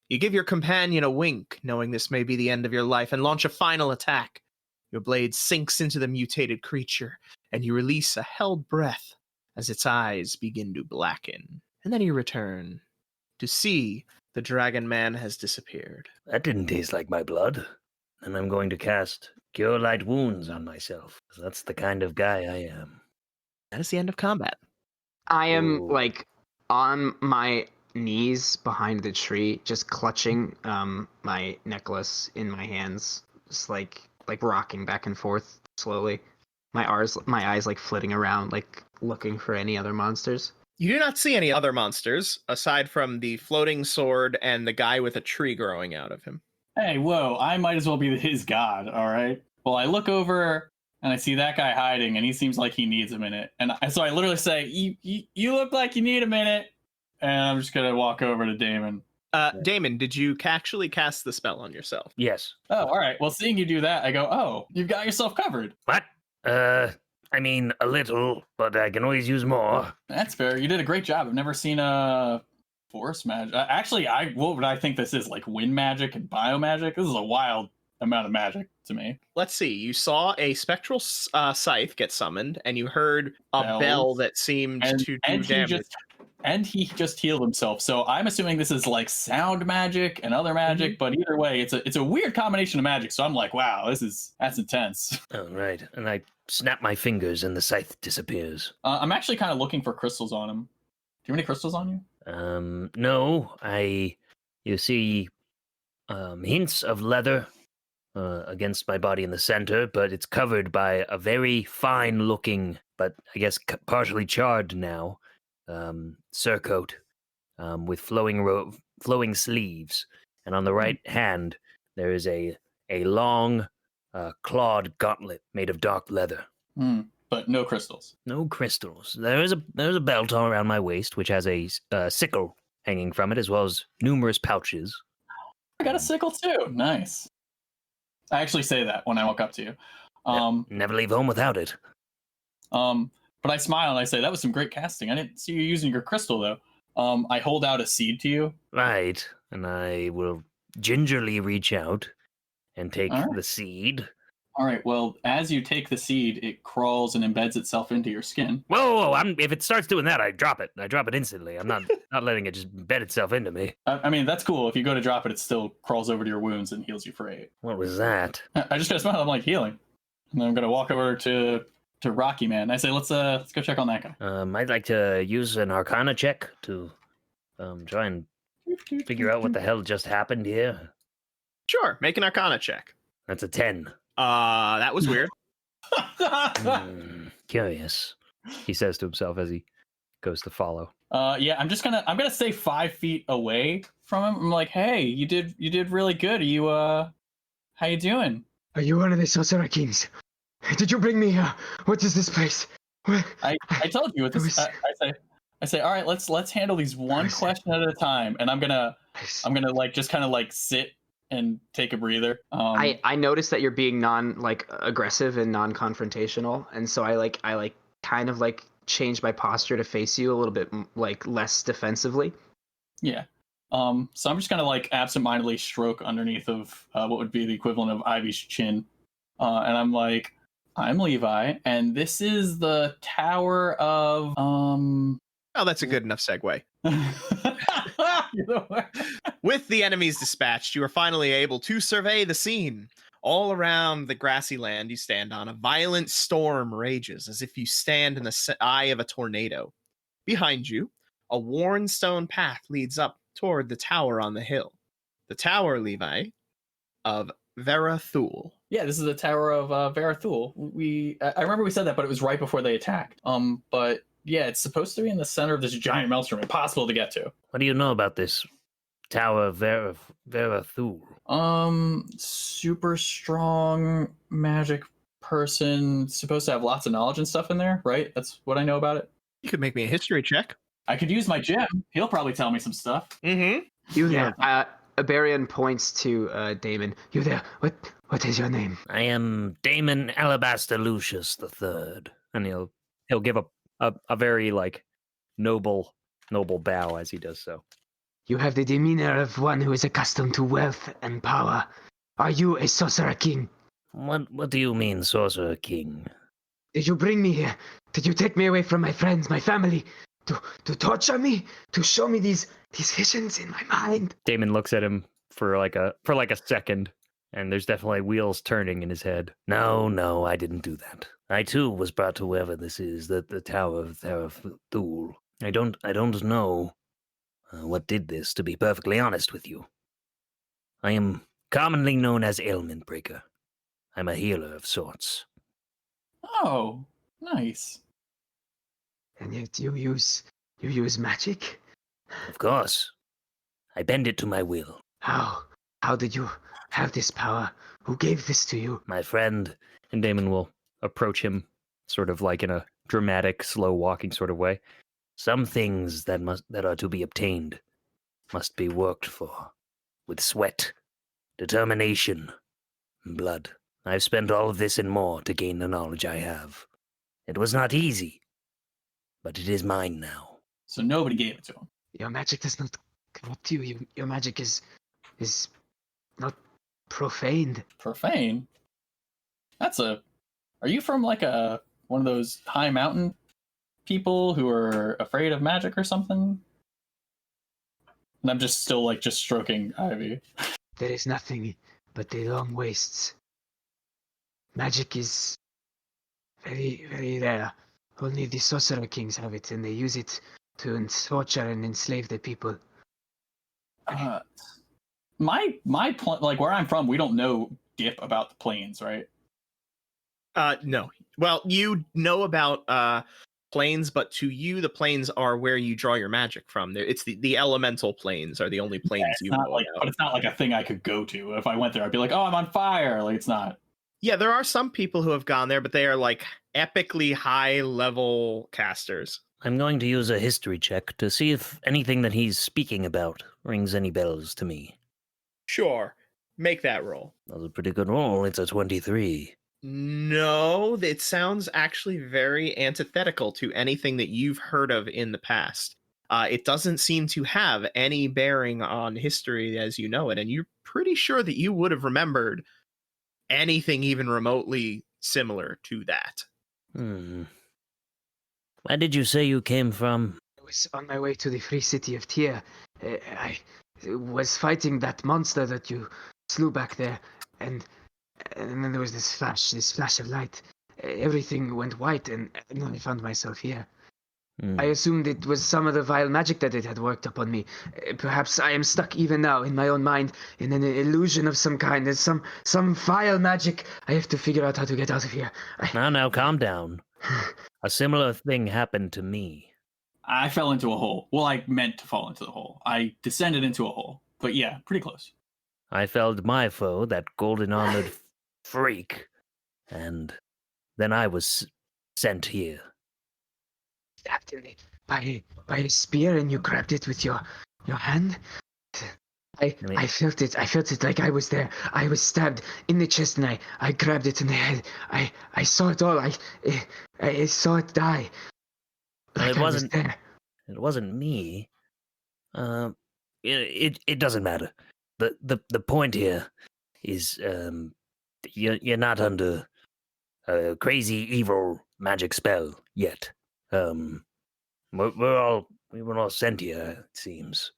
You give your companion a wink, knowing this may be the end of your life, and launch a final attack. Your blade sinks into the mutated creature, and you release a held breath as its eyes begin to blacken. And then you return to see the dragon man has disappeared. That didn't taste like my blood. And I'm going to cast Cure Light Wounds on myself. That's the kind of guy I am. That is the end of combat. I am Ooh. like on my knees behind the tree, just clutching my necklace in my hands, just like rocking back and forth slowly. My eyes like flitting around, like looking for any other monsters. You do not see any other monsters, aside from the floating sword and the guy with a tree growing out of him. Hey, whoa, I might as well be his god, all right? Well, I look over and I see that guy hiding, and he seems like he needs a minute. And so I literally say, you look like you need a minute. And I'm just going to walk over to Damon. Damon, did you actually cast the spell on yourself? Yes. Oh, all right. Well, seeing you do that, I go, oh, you've got yourself covered. What? I mean, a little, but I can always use more. That's fair. You did a great job. I've never seen a force magic. Actually, what would I think this is? Like wind magic and biomagic? This is a wild amount of magic to me. Let's see. You saw a spectral scythe get summoned, and you heard a bell that seemed to do damage. He just healed himself. So I'm assuming this is like sound magic and other magic, but either way, it's a weird combination of magic. So I'm like, wow, that's intense. Oh, right. And I snap my fingers and the scythe disappears. I'm actually kind of looking for crystals on him. Do you have any crystals on you? No, you see hints of leather against my body in the center, but it's covered by a very fine looking, but I guess partially charred now, surcoat with flowing sleeves. And on the right hand, there is a long clawed gauntlet made of dark leather. But no crystals. No crystals. There's a belt all around my waist, which has a sickle hanging from it, as well as numerous pouches. I got a sickle too. Nice. I actually say that when I walk up to you. Never leave home without it. But I smile and I say, that was some great casting. I didn't see you using your crystal though. I hold out a seed to you. Right, and I will gingerly reach out and take the seed. All right, well, as you take the seed, it crawls and embeds itself into your skin. Whoa, if it starts doing that, I drop it. I drop it instantly. I'm not letting it just embed itself into me. I mean, that's cool. If you go to drop it, it still crawls over to your wounds and heals you for 8. What was that? I just gotta smile. I'm like, healing. And then I'm gonna walk over to Rocky Man. I say, let's go check on that guy. I'd like to use an Arcana check to try and figure out what the hell just happened here. Sure, make an Arcana check. That's a 10. That was weird. Curious, he says to himself as he goes to follow. Yeah, I'm gonna stay 5 feet away from him. I'm like, hey, you did really good. Are you how you doing? Are you one of the Sorcerer Kings? Did you bring me here? What is this place? I told you what this. I say, all right, let's handle these one question at a time, and I'm gonna like just kind of like sit and take a breather. I noticed that you're being aggressive and non-confrontational, and so I kind of change my posture to face you a little bit less defensively. Yeah. So I'm just gonna absentmindedly stroke underneath of what would be the equivalent of Ivy's chin, and I'm like, I'm Levi, and this is the Tower of Oh, that's a good enough segue. With the enemies dispatched, you are finally able to survey the scene. All around the grassy land you stand on, a violent storm rages as if you stand in the eye of a tornado. Behind you, a worn stone path leads up toward the tower on the hill. The tower, Levi, of Vera Thule. Yeah, this is the Tower of Vera Thule. I remember we said that, but it was right before they attacked. But yeah, it's supposed to be in the center of this giant maelstrom, impossible to get to. What do you know about this Tower of Vera Thule? Super strong magic person supposed to have lots of knowledge and stuff in there, right? That's what I know about it. You could make me a history check. I could use my gem. He'll probably tell me some stuff. Mm-hmm. You there. Aberian points to Damon. You there. What is your name? I am Damon Alabaster Lucius III. And he'll give a very like noble bow as he does so. You have the demeanor of one who is accustomed to wealth and power. Are you a sorcerer king? What do you mean, Sorcerer King? Did you bring me here? Did you take me away from my friends, my family? To torture me? To show me these visions in my mind? Damon looks at him for like a second, and there's definitely wheels turning in his head. No, I didn't do that. I too was brought to wherever this is, the Tower of Thule. I don't know what did this, to be perfectly honest with you. I am commonly known as Ailment Breaker. I'm a healer of sorts. Oh, nice. And yet you use magic? Of course. I bend it to my will. How did you have this power? Who gave this to you? My friend, And Damon will approach him sort of like in a dramatic, slow walking sort of way. some things that are to be obtained must be worked for, with sweat, determination, and blood. I've spent all of this and more to gain the knowledge I have. It was not easy, but it is mine now. So nobody gave it to him. Your magic does not corrupt you. Your magic is not profaned. Profane? Are you from like one of those high mountain people who are afraid of magic or something? And I'm just still just stroking Ivy. There is nothing but the long wastes. Magic is very, very rare. Only the sorcerer kings have it, and they use it to torture and enslave the people. My where I'm from, we don't know dip about the plains, right? No. Well, you know about planes, but to you, the planes are where you draw your magic from. It's the elemental planes are the only planes you know about. But it's not like a thing I could go to. If I went there, I'd be like, oh, I'm on fire. Like, it's not. Yeah, there are some people who have gone there, but they are like epically high level casters. I'm going to use a history check to see if anything that he's speaking about rings any bells to me. Sure. Make that roll. That was a pretty good roll. It's a 23. No, it sounds actually very antithetical to anything that you've heard of in the past. It doesn't seem to have any bearing on history as you know it, and you're pretty sure that you would have remembered anything even remotely similar to that. Where did you say you came from? I was on my way to the free city of Tyr. I was fighting that monster that you slew back there, and then there was this flash of light. Everything went white, and I found myself here. I assumed it was some of the vile magic that it had worked upon me. Perhaps I am stuck even now in my own mind in an illusion of some kind. There's some vile magic. I have to figure out how to get out of here. Now, calm down. A similar thing happened to me. I fell into a hole. Well, I meant to fall into the hole. I descended into a hole. But yeah, pretty close. I felled my foe, that golden-armored freak, and then I was sent here. Stabbed in by a spear, and you grabbed it with your hand. I felt it. I felt it like I was there. I was stabbed in the chest, and I grabbed it in the head. I saw it all. I saw it die. Like It wasn't me. It doesn't matter. The point here is you're not under a crazy evil magic spell yet. We were all sent here, it seems.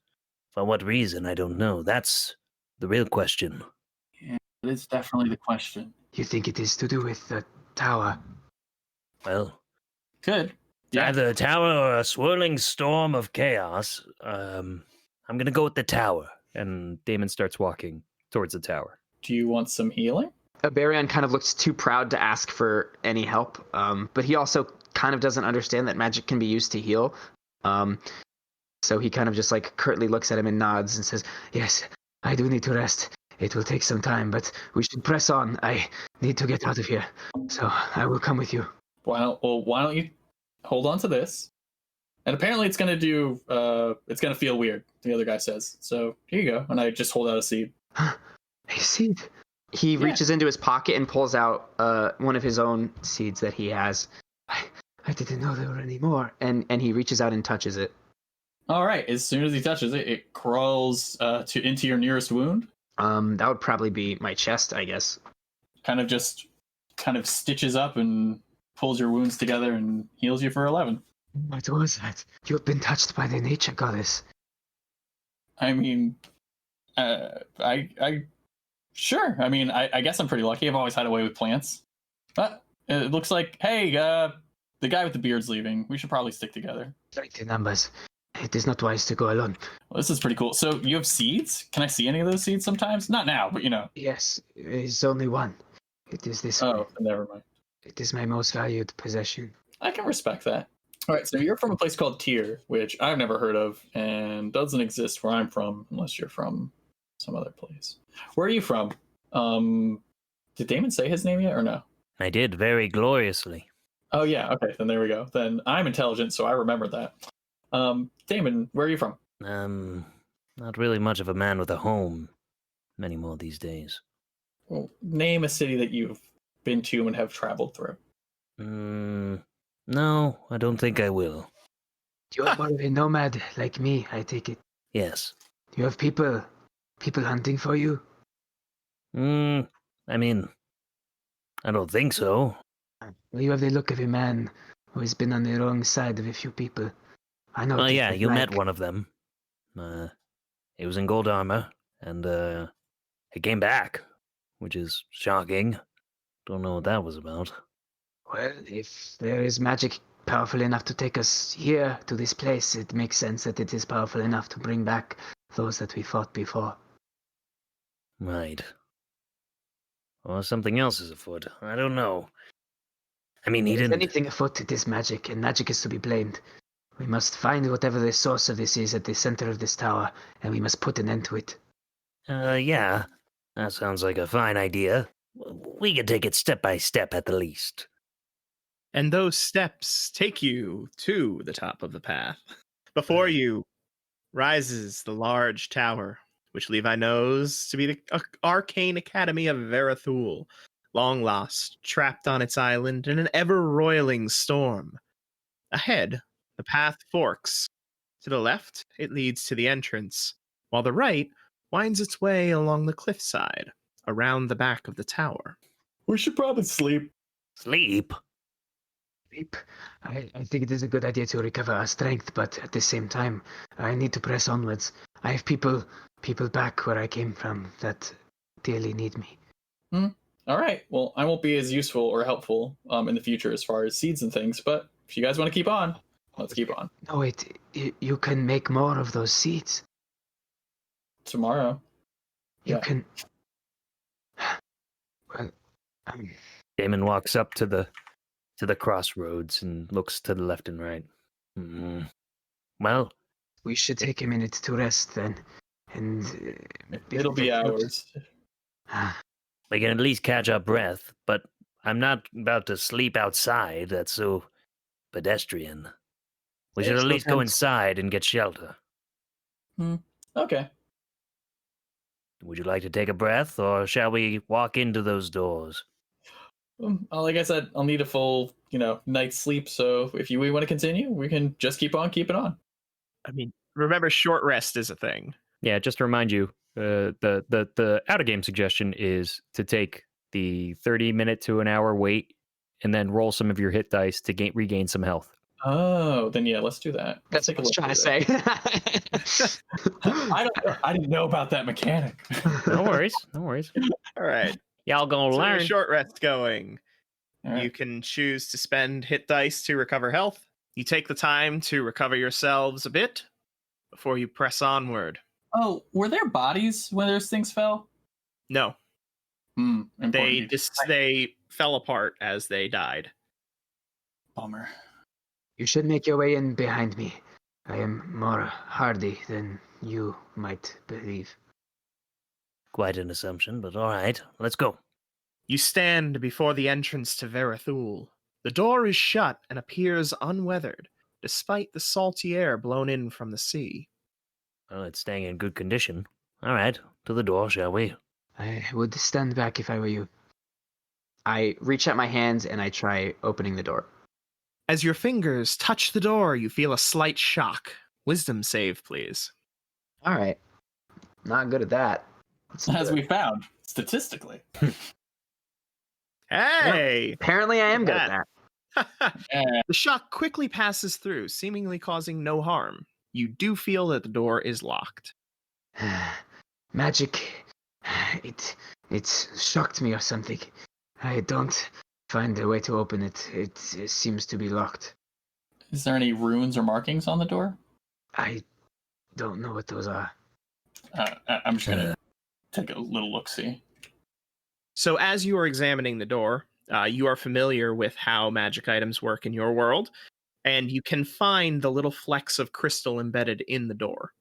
For what reason, I don't know. That's the real question. Yeah, it's definitely the question. You think it is to do with the tower? Well, Good. yeah. Either a tower or a swirling storm of chaos. I'm gonna go with the tower. And Damon starts walking towards the tower. Do you want some healing? Barion kind of looks too proud to ask for any help, but he also kind of doesn't understand that magic can be used to heal. So he kind of just curtly looks at him and nods and says, "Yes, I do need to rest. It will take some time, but we should press on. I need to get out of here, so I will come with you. Why don't you hold on to this? And apparently it's gonna do it's gonna feel weird, the other guy says. So here you go. And I just hold out a seed. A seed. He reaches into his pocket and pulls out one of his own seeds that he has. I didn't know there were any more. And he reaches out and touches it. All right. As soon as he touches it, it crawls into your nearest wound. That would probably be my chest, I guess. Kind of stitches up and pulls your wounds together and heals you for 11. What was that? You've been touched by the nature goddess. I mean, sure. I mean, I guess I'm pretty lucky. I've always had a way with plants. But it looks like, hey, the guy with the beard's leaving. We should probably stick together. The numbers. It is not wise to go alone. Well, this is pretty cool. So you have seeds? Can I see any of those seeds sometimes? Not now, but Yes, it is only one. It is this one. Oh, never mind. It is my most valued possession. I can respect that. All right, so you're from a place called Tyr, which I've never heard of and doesn't exist where I'm from, unless you're from some other place. Where are you from? Did Damon say his name yet or no? I did very gloriously. Oh yeah, okay, then there we go. Then I'm intelligent, so I remembered that. Damon, where are you from? Not really much of a man with a home anymore these days. Well, name a city that you've been to and have traveled through. No, I don't think I will. You are more of a nomad like me, I take it. Yes. You have people hunting for you? I mean, I don't think so. Well, you have the look of a man who has been on the wrong side of a few people. I know. Oh yeah, you met like. one of them. He was in gold armor, and he came back, which is shocking. Don't know what that was about. Well, if there is magic powerful enough to take us here to this place, it makes sense that it is powerful enough to bring back those that we fought before. Right. Or something else is afoot. I don't know. I mean, he If didn't. anything afoot, it is magic, and magic is to be blamed. We must find whatever the source of this is at the center of this tower, and we must put an end to it. Yeah. That sounds like a fine idea. We can take it step by step at the least. And those steps take you to the top of the path. Before you rises the large tower, which Levi knows to be the arcane academy of Vera Thule, long lost, trapped on its island in an ever-roiling storm. Ahead, the path forks. To the left, it leads to the entrance, while the right winds its way along the cliffside, around the back of the tower. We should probably sleep. Sleep? I think it is a good idea to recover our strength, but at the same time, I need to press onwards. I have people back where I came from that dearly need me. All right. Well, I won't be as useful or helpful in the future as far as seeds and things, but if you guys want to keep on, let's keep on. No, wait. You can make more of those seeds. Tomorrow. You Yeah. can. Well, Damon walks up to the crossroads and looks to the left and right. Well, we should take a minute to rest then, and It'll be hours. we can at least catch our breath, but I'm not about to sleep outside. That's so pedestrian. We should Makes at no least go sense. inside and get shelter. Okay. Would you like to take a breath, or shall we walk into those doors? Like I said, I'll need a full, night's sleep. So if we want to continue, we can just keep on keeping on. I mean, remember, short rest is a thing. Yeah, just to remind you, the out of game suggestion is to take the 30-minute to an hour wait and then roll some of your hit dice to regain some health. Oh, then yeah, let's do that. That's what I was trying to say. I didn't know about that mechanic. No worries, no worries. All right. Y'all gonna So learn. with short rest going. All right. You can choose to spend hit dice to recover health. You take the time to recover yourselves a bit before you press onward. Oh, were there bodies when those things fell? No, Important they detail. they fell apart as they died. Bummer. You should make your way in behind me. I am more hardy than you might believe. quite an assumption, but all right, let's go. You stand before the entrance to Vera Thule. The door is shut and appears unweathered, despite the salty air blown in from the sea. Well, it's staying in good condition. All right, to the door, shall we? I would stand back if I were you. I reach out my hands and I try opening the door. As your fingers touch the door, you feel a slight shock. Wisdom save, please. All right. Not good at that. As we found, statistically. Hey! Apparently I am good at that. The shock quickly passes through, seemingly causing no harm. You do feel that the door is locked. Magic. It shocked me or something. I don't find a way to open it. It seems to be locked. Is there any runes or markings on the door? I don't know what those are. I'm just gonna take a little look-see. So as you are examining the door, you are familiar with how magic items work in your world, and you can find the little flecks of crystal embedded in the door.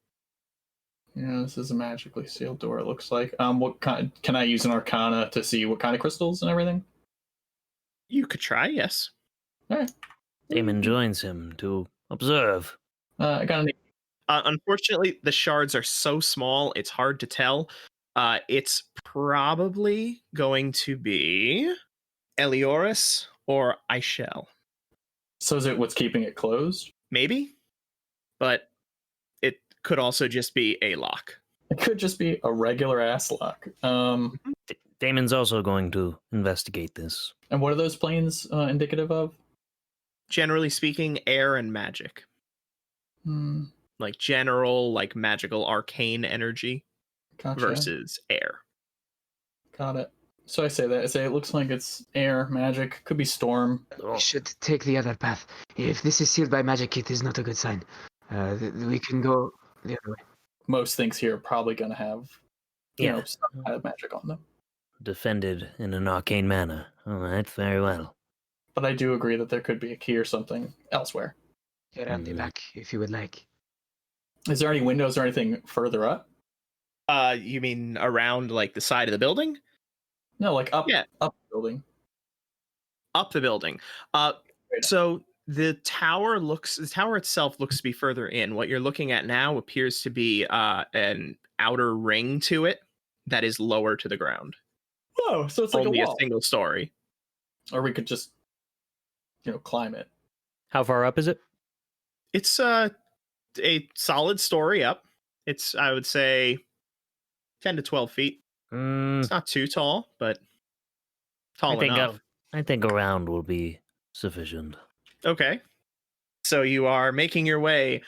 Yeah, this is a magically sealed door, it looks like. What kind? Can I use an arcana to see what kind of crystals and everything? You could try, yes. Damon joins him to observe. I got an Unfortunately, the shards are so small, it's hard to tell. It's probably going to be Elioris or Ishel. So is it what's keeping it closed? Maybe, but it could also just be a lock. It could just be a regular ass lock. Damon's also going to investigate this. And what are those planes indicative of? Generally speaking, air and magic. Like general, like magical arcane energy Gotcha. versus air. Got it. So I say it looks like it's air, magic, could be storm. We should take the other path. If this is sealed by magic, it is not a good sign. We can go the other way. Most things here are probably going to have, some kind of magic on them. Defended in an arcane manner. All right, very well. But I do agree that there could be a key or something elsewhere. Get around the back if you would like. Is there any windows or anything further up? You mean around like the side of the building? No, like up, Yeah. up the building. Up the building. So the tower itself looks to be further in. What you're looking at now appears to be an outer ring to it that is lower to the ground. Oh, so it's like Only a a wall. single story. Or we could just, climb it. How far up is it? It's a solid story up. It's, I would say, 10 to 12 feet. It's not too tall, but tall enough. I think a round will be sufficient. Okay. So you are making your way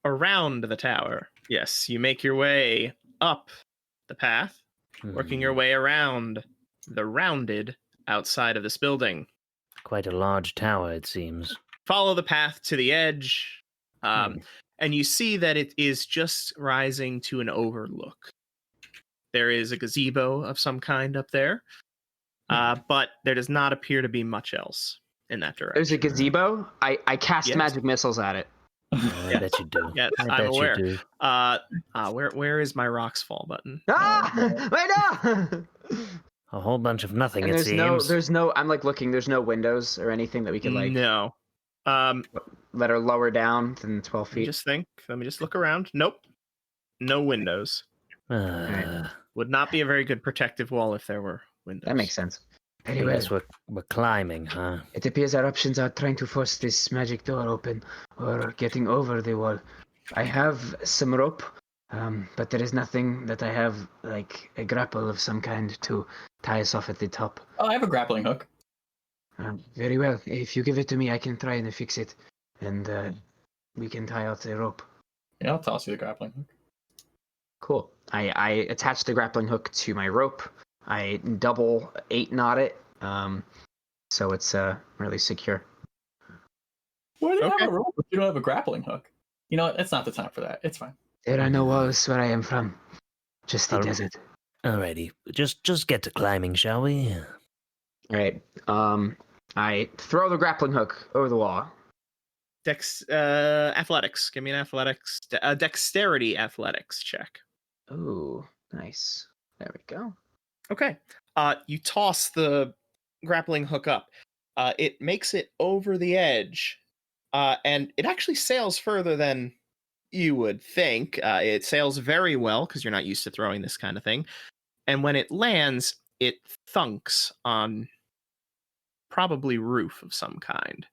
around the tower. Yes, you make your way up the path, working your way around the rounded outside of this building. Quite a large tower, it seems. Follow the path to the edge, and you see that it is just rising to an overlook. There is a gazebo of some kind up there, but there does not appear to be much else in that direction. There's a gazebo. I cast Yes. magic missiles at it. I bet you do. Yes, I I'm bet aware. you do. Where is my rocks fall button? Wait, no! A whole bunch of nothing, And it seems. there's no. I'm like looking. There's no windows or anything that we can like No. that are lower down than 12 Let me feet. just think. Let me just look around. Nope. No windows. Would not be a very good protective wall if there were windows. That makes sense. I Anyway, guess we're climbing, huh? it appears our options are trying to force this magic door open or getting over the wall. I have some rope, but there is nothing that I have like a grapple of some kind to tie us off at the top. Oh, I have a grappling hook. Very well. If you give it to me, I can try and fix it, and we can tie out the rope. Yeah, I'll toss you the grappling hook. Cool. I attach the grappling hook to my rope. I double 8 knot it, so it's really secure. Why do you Okay. have a rope if you don't have a grappling hook? You know what? It's not the time for that. It's fine. There are no walls where I am from, just the Oh. desert. Alrighty, just get to climbing, shall we? All right. I throw the grappling hook over the wall. Athletics. Give me an athletics, dexterity athletics check. Ooh, nice. There we go. Okay. You toss the grappling hook up. It makes it over the edge, and it actually sails further than you would think. It sails very well because you're not used to throwing this kind of thing. And when it lands, it thunks on probably roof of some kind.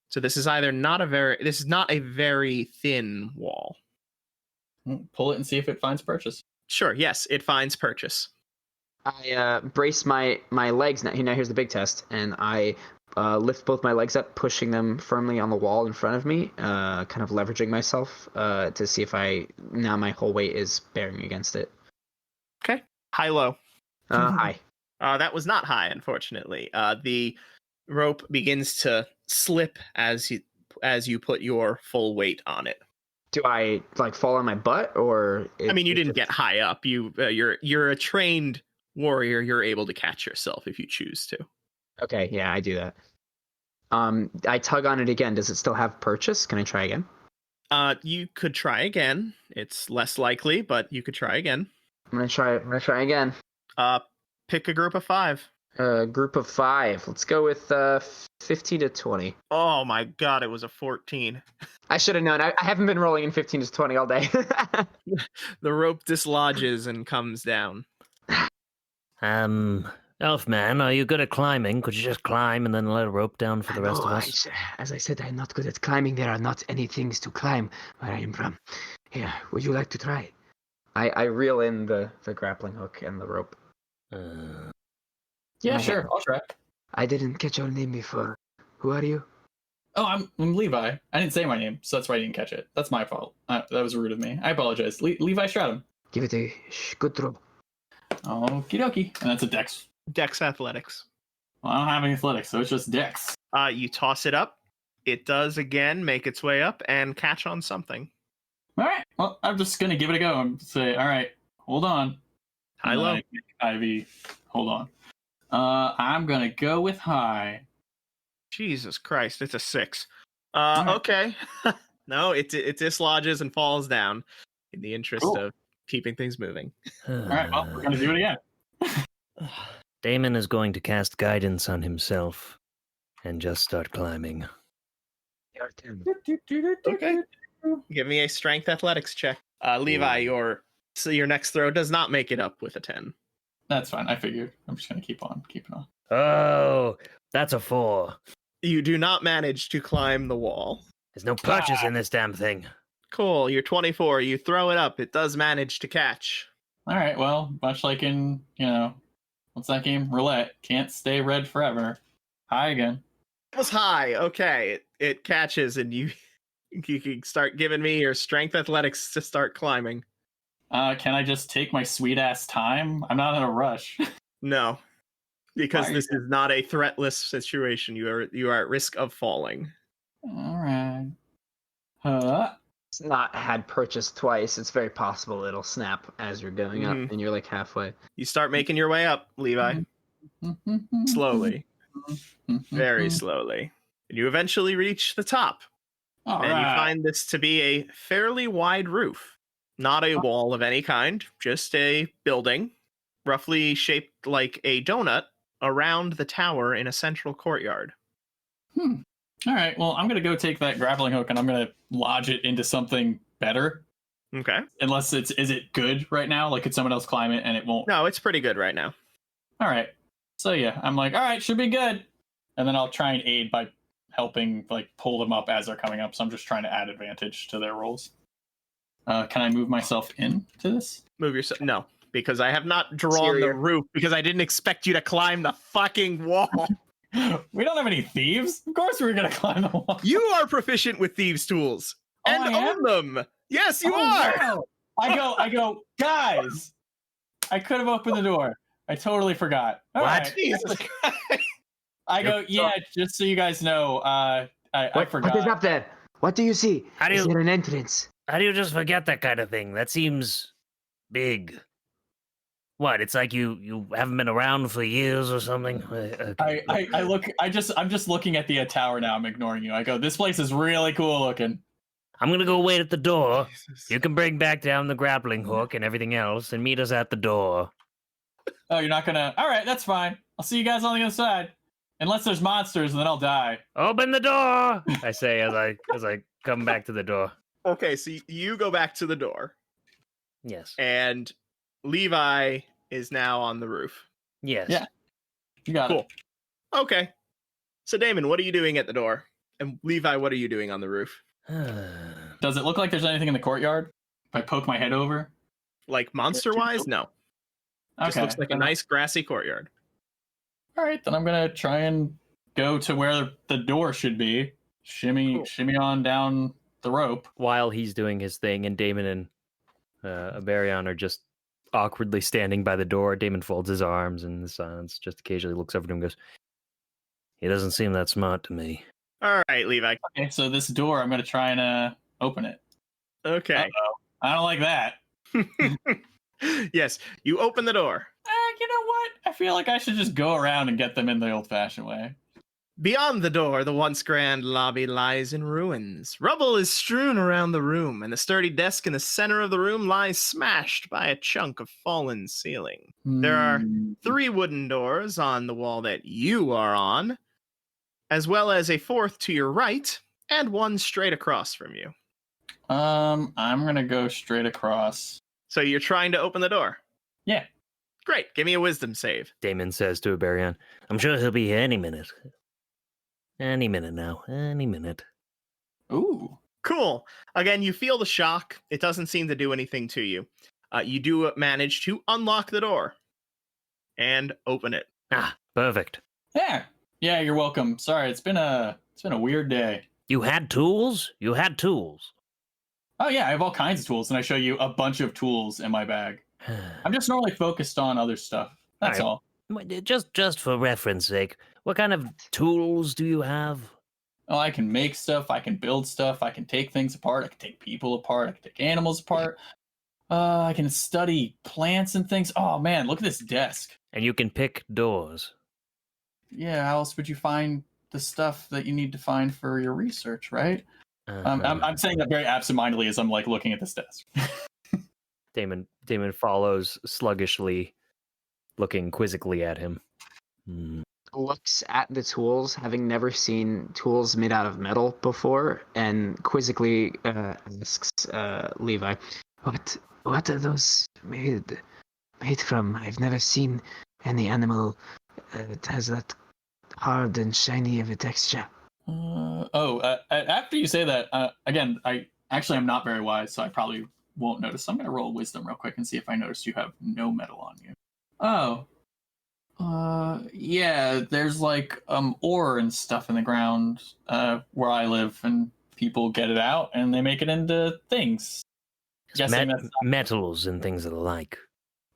So this is not a very thin wall. Pull it and see if it finds purchase. Sure, yes, it finds purchase. I brace my legs. Now here's the big test, and I lift both my legs up, pushing them firmly on the wall in front of me, kind of leveraging myself to see if now my whole weight is bearing against it. Okay, high-low. High. That was not high, unfortunately. The rope begins to slip as you put your full weight on it. Do I fall on my butt, or? I mean, you didn't get high up. You're a trained warrior. You're able to catch yourself if you choose to. Okay, yeah, I do that. I tug on it again. Does it still have purchase? Can I try again? You could try again. It's less likely, but you could try again. I'm gonna try again. Pick a group of 5. Group of 5. Let's go with 15 to 20. Oh my god, it was a 14. I should have known. I haven't been rolling in 15 to 20 all day. The rope dislodges and comes down. Elfman, are you good at climbing? Could you just climb and then let a rope down for the rest of us? As I said, I'm not good at climbing. There are not any things to climb where I am from. Here, would you like to try? I reel in the grappling hook and the rope. Yeah, sure. I'll try. I didn't catch your name before. Who are you? Oh, I'm Levi. I didn't say my name, so that's why I didn't catch it. That's my fault. That was rude of me. I apologize. Levi Stratum. Give it a good throw. Okie dokie. And that's a dex. Dex athletics. Well, I don't have any athletics, so it's just dex. You toss it up. It does again make its way up and catch on something. All right. Well, I'm just going to give it a go and say, all right, hold on. High-low. Ivy, hold on. I'm going to go with high. Jesus Christ, it's a 6. Okay. No, it dislodges and falls down in the interest of keeping things moving. All right, well, we're going to do it again. Damon is going to cast guidance on himself and just start climbing. Your turn. Okay. Give me a strength athletics check. Levi, your next throw does not make it up with a 10. That's fine. I figured. I'm just going to keep on. Oh, that's a 4. You do not manage to climb the wall. There's no purchase in this damn thing. Cool, you're 24. You throw it up. It does manage to catch. All right, well, much like in, what's that game? Roulette. Can't stay red forever. High again. It was high. Okay, it catches, and you can start giving me your strength athletics to start climbing. Can I just take my sweet ass time? I'm not in a rush. No, because Why? this is not a threatless situation. You are at risk of falling. All right. It's not had purchased twice. It's very possible it'll snap as you're going up, and you're halfway. You start making your way up, Levi. Slowly. Very slowly. And you eventually reach the top. All and right. you find this to be a fairly wide roof. Not a wall of any kind, just a building, roughly shaped like a donut, around the tower in a central courtyard. All right, well, I'm going to go take that grappling hook and I'm going to lodge it into something better. Okay. Unless is it good right now? Like, could someone else climb it and it won't? No, it's pretty good right now. All right. So, yeah, I'm like, all right, should be good. And then I'll try and aid by helping, pull them up as they're coming up. So I'm just trying to add advantage to their rolls. Can I move myself into this? Move yourself. No, because I have not drawn the roof because I didn't expect you to climb the fucking wall. We don't have any thieves. Of course we're going to climb the wall. You are proficient with thieves' tools and I own them. Yes, you are. No. I go, guys, I could have opened the door. I totally forgot. All What? right. Jesus Christ. I go, yeah, just so you guys know, I forgot. What is up there? What do you see? How do Is you- there an entrance? How do you just forget that kind of thing? That seems big. What? It's like you haven't been around for years or something. I'm just looking at the tower now. I'm ignoring you. I go, this place is really cool looking. I'm gonna go wait at the door. Jesus. You can bring back down the grappling hook and everything else, and meet us at the door. Oh, you're not gonna. All right, that's fine. I'll see you guys on the other side. Unless there's monsters, and then I'll die. Open the door! I say as I come back to the door. Okay, so you go back to the door, Yes. and Levi is now on the roof. Yes. Yeah. You got Cool. it. Okay. So Damon, what are you doing at the door? And Levi, what are you doing on the roof? Does it look like there's anything in the courtyard? If I poke my head over? Like monster-wise? No. Just looks like a then- nice grassy courtyard. All right, then I'm gonna try and go to where the door should be. Cool. Shimmy on down the rope. While he's doing his thing, and Damon and Aberion are just awkwardly standing by the door. Damon folds his arms in the silence, just occasionally looks over to him and goes, He doesn't seem that smart to me. All right, Levi. Okay, so this door, I'm gonna try and open it. Okay. Uh-oh. I don't like that. Yes, you open the door. You know what? I feel like I should just go around and get them in the old-fashioned way. Beyond the door, the once grand lobby lies in ruins. Rubble is strewn around the room, and the sturdy desk in the center of the room lies smashed by a chunk of fallen ceiling. There are Hmm. 3 wooden doors on the wall that you are on, as well as a 4th to your right, and 1 straight across from you. I'm gonna go straight across. So you're trying to open the door? Yeah. Great, give me a wisdom save. Damon says to Aberion, I'm sure he'll be here any minute. Any minute now. Any minute. Ooh. Cool. Again, you feel the shock. It doesn't seem to do anything to you. You do manage to unlock the door and open it. Ah, perfect. Yeah. Yeah, you're welcome. Sorry, it's been a weird day. You had tools? You had tools. Oh yeah, I have all kinds of tools, and I show you a bunch of tools in my bag. I'm just normally focused on other stuff. That's Alright. all. Just for reference sake, what kind of tools do you have? Oh, I can make stuff. I can build stuff. I can take things apart. I can take people apart. I can take animals apart. I can study plants and things. Oh man, look at this desk. And you can pick doors. Yeah, how else would you find the stuff that you need to find for your research, right? I'm saying that very absentmindedly as I'm like looking at this desk. Damon follows sluggishly, looking quizzically at him. Looks at the tools, having never seen tools made out of metal before, and quizzically asks Levi, "What are those made from? I've never seen any animal that has that hard and shiny of a texture." After you say that, again, I actually am not very wise, so I probably won't notice. I'm going to roll wisdom real quick and see if I notice you have no metal on you. Oh. Yeah, there's like ore and stuff in the ground where I live, and people get it out and they make it into things. Guessing that's metals and things of the like.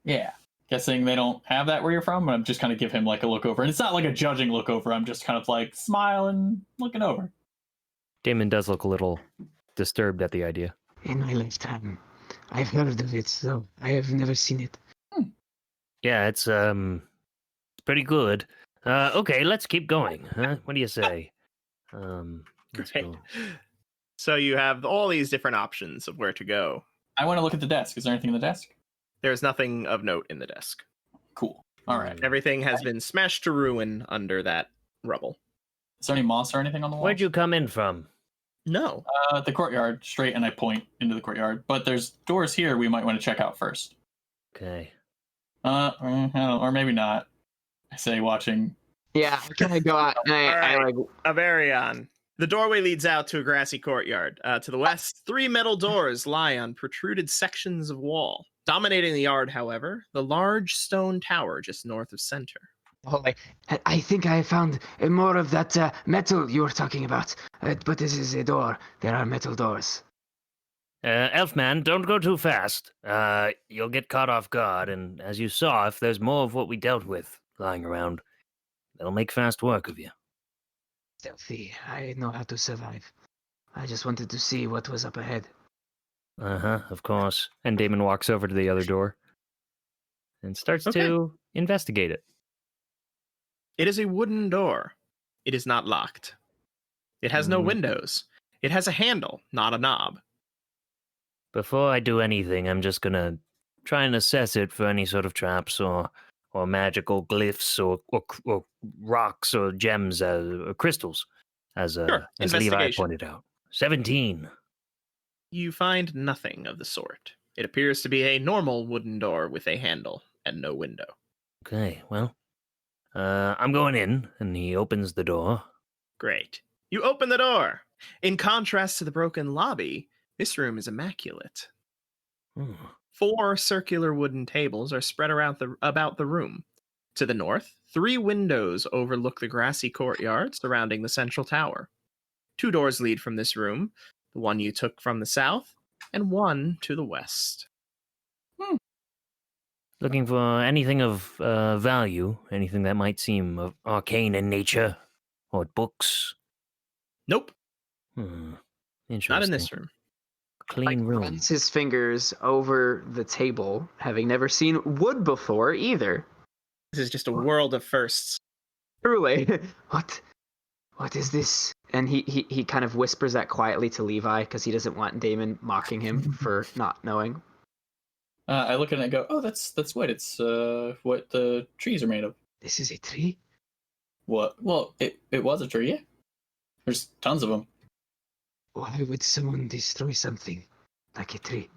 Yeah. Guessing they don't have that where you're from, but I'm just kind of give him like a look over. And it's not like a judging look over. I'm just kind of like smiling, looking over. Damon does look a little disturbed at the idea. In my lifetime, I've heard of it, though I have never seen it. Yeah, it's pretty good. Okay, let's keep going. Huh? What do you say? Let's Great. go. So you have all these different options of where to go. I want to look at the desk. Is there anything in the desk? There's nothing of note in the desk. Cool. All right. Everything has been smashed to ruin under that rubble. Is there any moss or anything on the wall? Where'd you come in from? No. The courtyard, straight, and I point into the courtyard. But there's doors here we might want to check out first. Okay. I don't know, or maybe not. I say, watching. Yeah, I kind of go out and I Alright. like Averion. The doorway leads out to a grassy courtyard. To the west, 3 metal doors lie on protruded sections of wall. Dominating the yard, however, the large stone tower just north of center. I think I found more of that metal you were talking about. But this is a door. There are metal doors. Elfman, don't go too fast. You'll get caught off guard, and as you saw, if there's more of what we dealt with lying around, that'll make fast work of you. Stealthy. I know how to survive. I just wanted to see what was up ahead. Uh-huh, of course. And Damon walks over to the other door and starts to investigate it. It is a wooden door. It is not locked. It has no windows. It has a handle, not a knob. Before I do anything, I'm just gonna try and assess it for any sort of traps or magical glyphs or rocks or gems or crystals, as Levi Investigation. pointed out. 17. You find nothing of the sort. It appears to be a normal wooden door with a handle and no window. Okay, well, I'm going in, and he opens the door. Great. You open the door. In contrast to the broken lobby, this room is immaculate. Hmm. 4 circular wooden tables are spread around about the room. To the north, 3 windows overlook the grassy courtyard surrounding the central tower. 2 doors lead from this room, the one you took from the south, and one to the west. Looking for anything of value, anything that might seem of arcane in nature, or books. Nope, Interesting. not in this room. Clean room. Runs his fingers over the table, having never seen wood before either. This is just a world of firsts. Truly. What is this? And he kind of whispers that quietly to Levi because he doesn't want Damon mocking him for not knowing. I look at it and go, "Oh, that's wood. It's what the trees are made of." This is a tree? What? Well, it was a tree. Yeah. There's tons of them. Why would someone destroy something like a tree?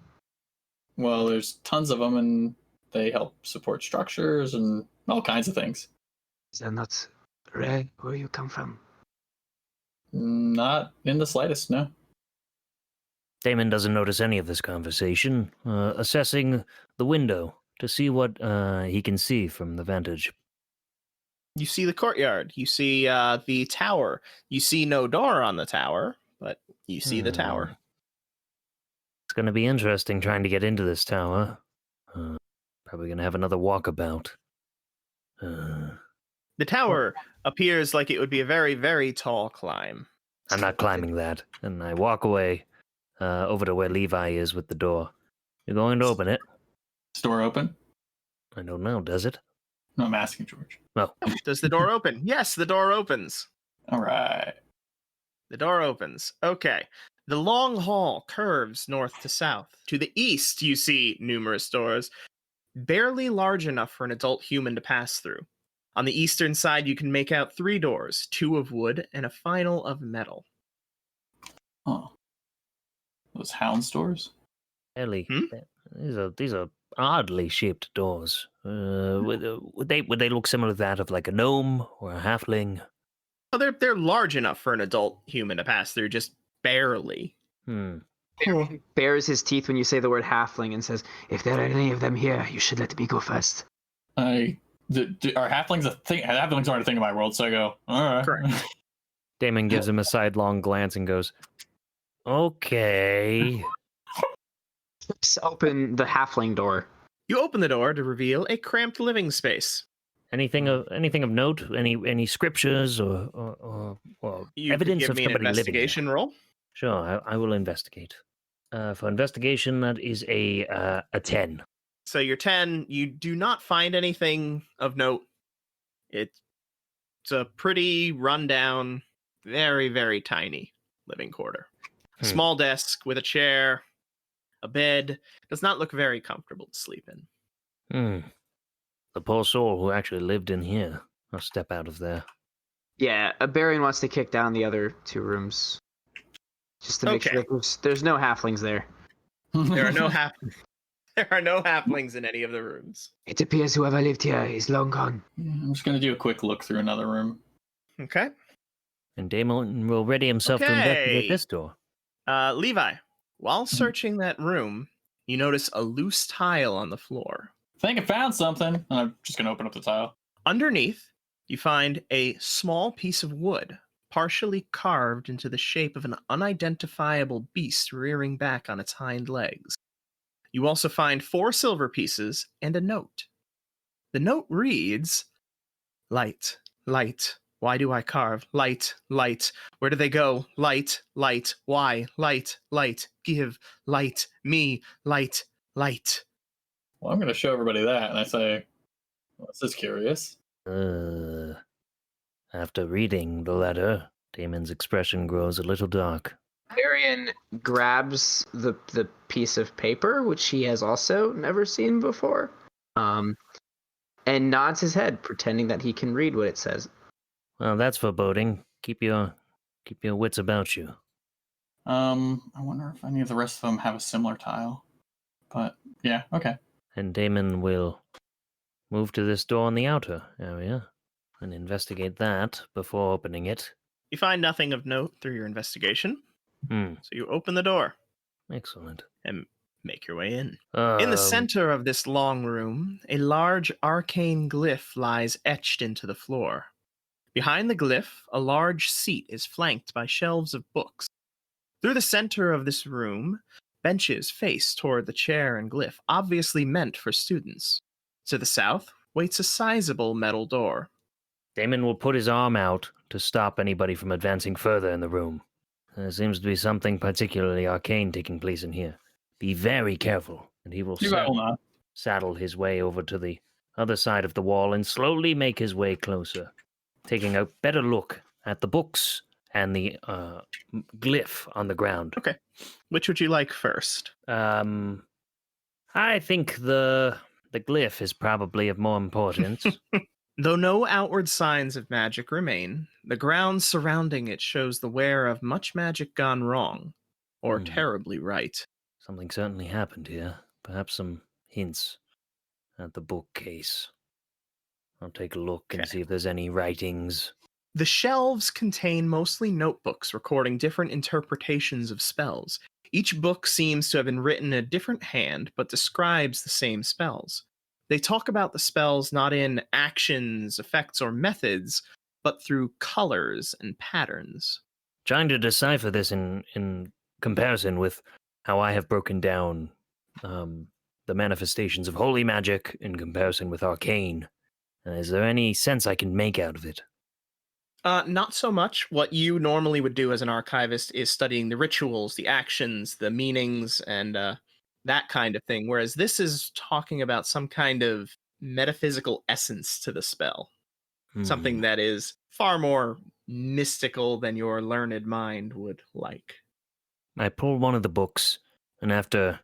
Well, there's tons of them, and they help support structures and all kinds of things. Is that not rare where you come from? Not in the slightest, no. Damon doesn't notice any of this conversation, assessing the window to see what he can see from the vantage. You see the courtyard. You see the tower. You see no door on the tower, but you see the tower. It's going to be interesting trying to get into this tower. Probably going to have another walkabout. The tower appears like it would be a very, very tall climb. I'm not climbing that. And I walk away over to where Levi is with the door. You're going to open it? Is the door open? I don't know, does it? No, I'm asking George. Oh. Does the door open? Yes, the door opens. All right. The door opens. Okay. The long hall curves north to south. To the east, you see numerous doors, barely large enough for an adult human to pass through. On the eastern side, you can make out 3 doors, 2 of wood and a final of metal. Oh. Those hound stores? Ellie, these are oddly shaped doors. Would they look similar to that of like a gnome or a halfling? Oh, they're large enough for an adult human to pass through, just barely. Bares his teeth when you say the word halfling and says, If there are any of them here, you should let me go first. Are halflings a thing? Halflings aren't a thing in my world, so I go, all right. Correct. Damon gives him a sidelong glance and goes, "Okay." flips open the halfling door. You open the door to reveal a cramped living space. Anything of note? Any scriptures or You evidence could give of me an somebody living here? investigation roll. Sure, I will investigate. For investigation, that is a 10. So you're 10. You do not find anything of note. It's a pretty rundown, very, very tiny living quarter. A small desk with a chair, a bed. Does not look very comfortable to sleep in. The poor soul who actually lived in here. I'll step out of there. Yeah, Barian wants to kick down the other 2 rooms. Just to make sure that there's no halflings there. There are no There are no halflings in any of the rooms. It appears whoever lived here is long gone. I'm just going to do a quick look through another room. Okay. And Damon will ready himself to investigate this door. Levi, while searching that room, you notice a loose tile on the floor. I think I found something. I'm just going to open up the tile. Underneath, you find a small piece of wood, partially carved into the shape of an unidentifiable beast rearing back on its hind legs. You also find 4 silver pieces and a note. The note reads, "Light, light, why do I carve? Light, light, where do they go? Light, light, why? Light, light, give, light, me, light, light." Well, I'm going to show everybody that, and I say, well, this is curious. After reading the letter, Damon's expression grows a little dark. Barbarian grabs the piece of paper, which he has also never seen before, and nods his head, pretending that he can read what it says. Well, that's foreboding. Keep your wits about you. I wonder if any of the rest of them have a similar tile. But yeah, okay. And Damon will move to this door in the outer area and investigate that before opening it. You find nothing of note through your investigation, Hmm. so you open the door Excellent. and make your way in. In the center of this long room, a large arcane glyph lies etched into the floor. Behind the glyph, a large seat is flanked by shelves of books. Through the center of this room, benches face toward the chair and glyph, obviously meant for students. To the south waits a sizable metal door. Damon will put his arm out to stop anybody from advancing further in the room. There seems to be something particularly arcane taking place in here. Be very careful, and he will saddle his way over to the other side of the wall and slowly make his way closer, taking a better look at the books and the glyph on the ground. Okay. Which would you like first? I think the glyph is probably of more importance. Though no outward signs of magic remain, the ground surrounding it shows the wear of much magic gone wrong, or terribly right. Something certainly happened here. Perhaps some hints at the bookcase. I'll take a look and see if there's any writings. The shelves contain mostly notebooks recording different interpretations of spells. Each book seems to have been written in a different hand, but describes the same spells. They talk about the spells not in actions, effects, or methods, but through colors and patterns. Trying to decipher this in comparison with how I have broken down the manifestations of holy magic in comparison with arcane. Is there any sense I can make out of it? Not so much. What you normally would do as an archivist is studying the rituals, the actions, the meanings, and that kind of thing. Whereas this is talking about some kind of metaphysical essence to the spell. Something that is far more mystical than your learned mind would like. I pull one of the books, and after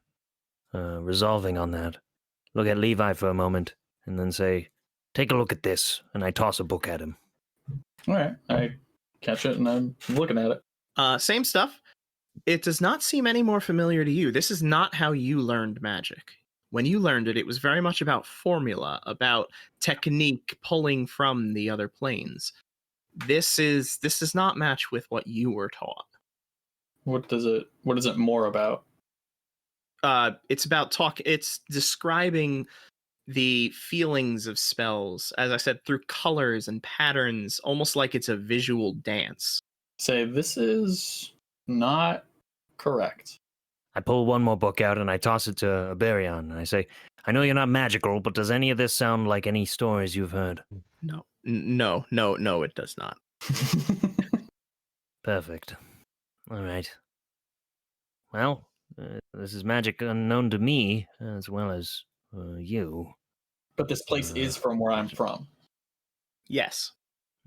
resolving on that, look at Levi for a moment, and then say, "Take a look at this," and I toss a book at him. All right. I catch it and I'm looking at it. Same stuff. It does not seem any more familiar to you. This is not how you learned magic. When you learned it, it was very much about formula, about technique pulling from the other planes. This does not match with what you were taught. What is it more about? It's describing the feelings of spells, as I said, through colors and patterns, almost like it's a visual dance. Say, this is not correct. I pull one more book out and I toss it to Aberion, and I say, "I know you're not magical, but does any of this sound like any stories you've heard?" No, it does not. Perfect. All right. Well, this is magic unknown to me, as well as you. But this place is from where I'm from. Yes.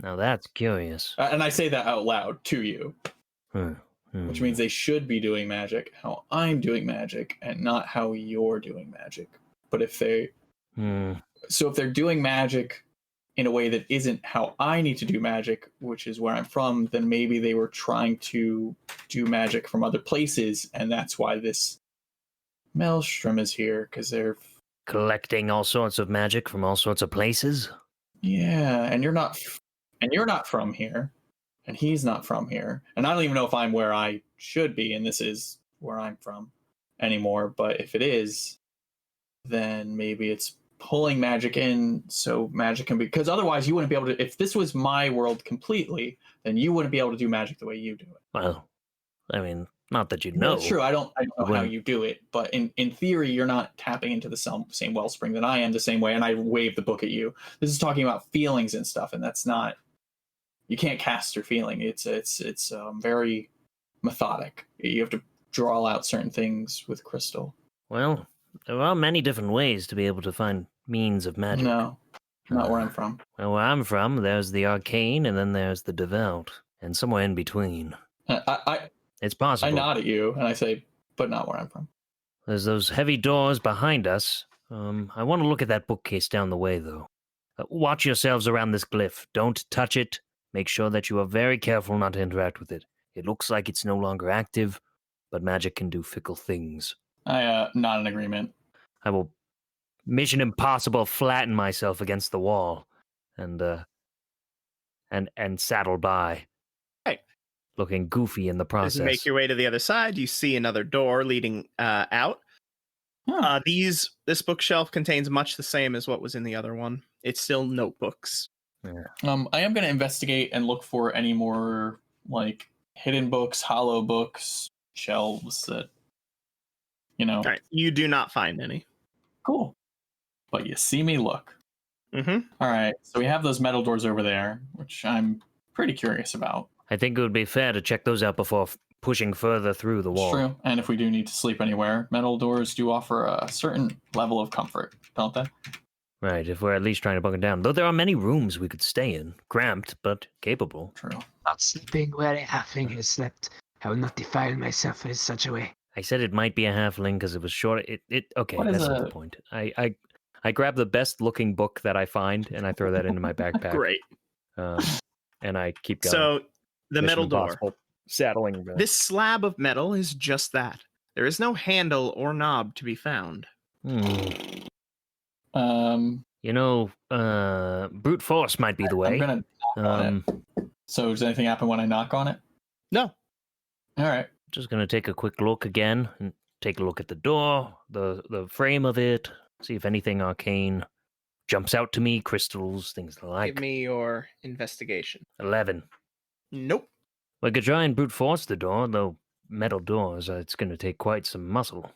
Now that's curious. And I say that out loud to you. Which means they should be doing magic how I'm doing magic and not how you're doing magic. But if they... So if they're doing magic in a way that isn't how I need to do magic, which is where I'm from, then maybe they were trying to do magic from other places, and that's why this maelstrom is here, because they're... collecting all sorts of magic from all sorts of places? Yeah, and you're not from here. And he's not from here. And I don't even know if I'm where I should be, and this is where I'm from anymore. But if it is, then maybe it's pulling magic in so magic can be... Because otherwise you wouldn't be able to... If this was my world completely, then you wouldn't be able to do magic the way you do it. Well, I mean, not that you know. That's true. I don't know how you do it. But in theory, you're not tapping into the same wellspring that I am the same way. And I wave the book at you. This is talking about feelings and stuff, and that's not... You can't cast your feeling. It's very methodic. You have to draw out certain things with crystal. Well, there are many different ways to be able to find means of magic. No, not where I'm from. Well, where I'm from, there's the arcane, and then there's the devout, and somewhere in between. It's possible. I nod at you and I say, but not where I'm from. There's those heavy doors behind us. I want to look at that bookcase down the way, though. Watch yourselves around this glyph. Don't touch it. Make sure that you are very careful not to interact with it. It looks like it's no longer active, but magic can do fickle things. I nod in agreement. I will Mission Impossible flatten myself against the wall and saddle by. Right. Looking goofy in the As process. you make your way to the other side, you see another door leading out. Huh. This bookshelf contains much the same as what was in the other one. It's still notebooks. I am going to investigate and look for any more like hidden books, hollow books, shelves that, All right, you do not find any. Cool. But you see me look. Mm-hmm. All right, so we have those metal doors over there, which I'm pretty curious about. I think it would be fair to check those out before pushing further through the wall. True. And if we do need to sleep anywhere, metal doors do offer a certain level of comfort, don't they? Right, if we're at least trying to bunker down. Though there are many rooms we could stay in. Cramped, but capable. True. Not sleeping where a halfling has slept. I will not defile myself in such a way. I said it might be a halfling because it was short. Okay, What is that's not the a- point. I grab the best looking book that I find and I throw that into my backpack. Great. And I keep going. So the Mission metal door. Impossible. Saddling. This slab of metal is just that. There is no handle or knob to be found. You know, brute force might be the way. I'm going to knock on it. So does anything happen when I knock on it? No. All right. Just gonna take a quick look again and take a look at the door, the frame of it, see if anything arcane jumps out to me, crystals, things like. Give me your investigation. 11. Nope. We could try and brute force the door, though metal doors, it's gonna take quite some muscle.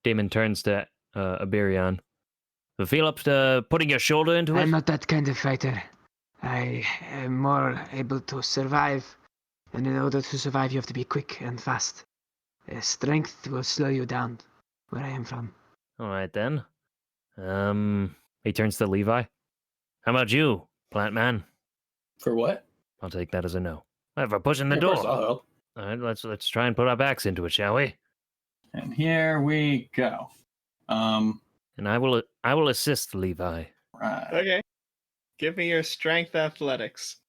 Damon turns to Iberion. Feel up to putting your shoulder into it? I'm not that kind of fighter. I am more able to survive. And in order to survive, you have to be quick and fast. Strength will slow you down where I am from. All right, then. He turns to Levi. How about you, plant man? For what? I'll take that as a no. For pushing the Of door. course, I'll help. All right, let's try and put our backs into it, shall we? And here we go. And I will assist Levi. Right. Okay. Give me your strength athletics.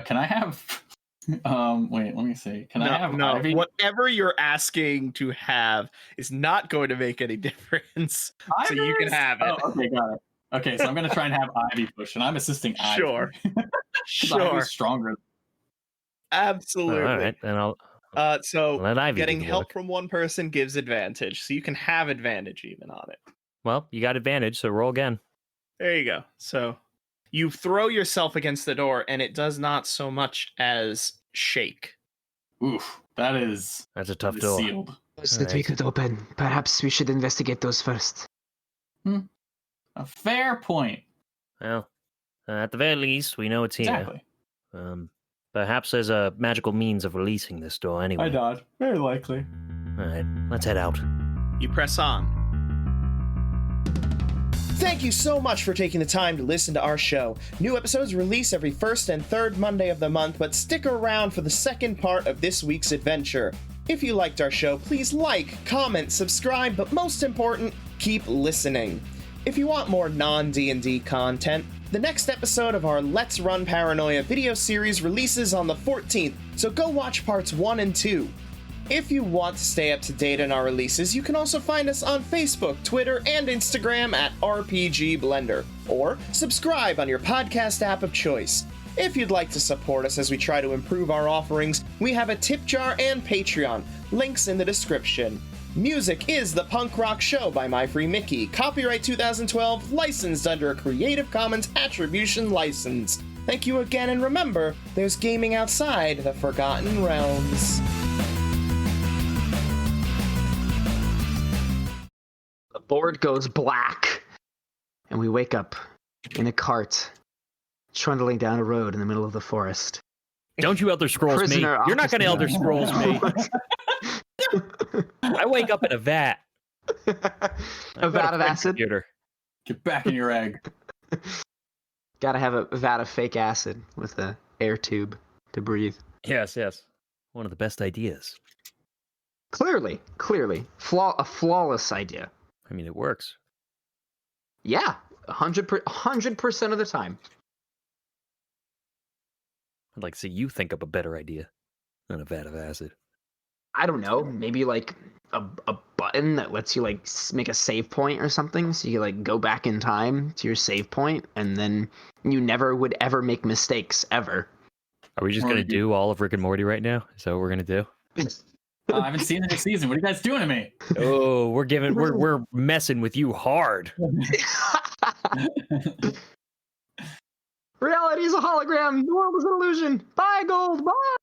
Can I have? Wait, let me see. Can I have Ivy? Whatever you're asking to have is not going to make any difference. So you can Ivers? have it. Oh, okay, got it. Okay, so I'm gonna try and have Ivy push, and I'm assisting Ivy. Sure. 'Cause Sure. Ivy's stronger. Absolutely. All right, then I'll So let Ivy do getting the help work. from one person gives advantage, so you can have advantage even on it. Well, you got advantage, so roll again. There you go. So you throw yourself against the door, and it does not so much as shake. Oof, That's a tough door. sealed. Those that we Alright. could open. Perhaps we should investigate those first. A fair point. Well, at the very least, we know it's here. Exactly. Perhaps there's a magical means of releasing this door anyway. I dodge. Very likely. All right, let's head out. You press on. Thank you so much for taking the time to listen to our show. New episodes release every first and third Monday of the month, but stick around for the second part of this week's adventure. If you liked our show, please like, comment, subscribe, but most important, keep listening. If you want more non-D&D content, the next episode of our Let's Run Paranoia video series releases on the 14th, so go watch parts 1 and 2. If you want to stay up to date on our releases, you can also find us on Facebook, Twitter, and Instagram at RPG Blender, or subscribe on your podcast app of choice. If you'd like to support us as we try to improve our offerings, we have a tip jar and Patreon, links in the description. Music is The Punk Rock Show by My Free Mickey, copyright 2012, licensed under a Creative Commons Attribution license. Thank you again, and remember, there's gaming outside the Forgotten Realms. The board goes black, and we wake up in a cart, trundling down a road in the middle of the forest. Don't you Elder Scrolls me. Prisoner You're not going to Elder opposite Scrolls me. I wake up in a vat. A vat of acid. Computer. Get back in your egg. Gotta have a vat of fake acid with a air tube to breathe. Yes, yes. One of the best ideas. Clearly. A flawless idea. I mean, it works. Yeah, 100% of the time. I'd like to see you think up a better idea than a vat of acid. I don't know, maybe like a button that lets you like make a save point or something, so you like go back in time to your save point, and then you never would ever make mistakes ever. Are we just Or gonna you- do all of Rick and Morty right now? Is that what we're gonna do? I haven't seen the new season. What are you guys doing to me? Oh, we're messing with you hard. Reality is a hologram. The world is an illusion. Bye, gold. Bye.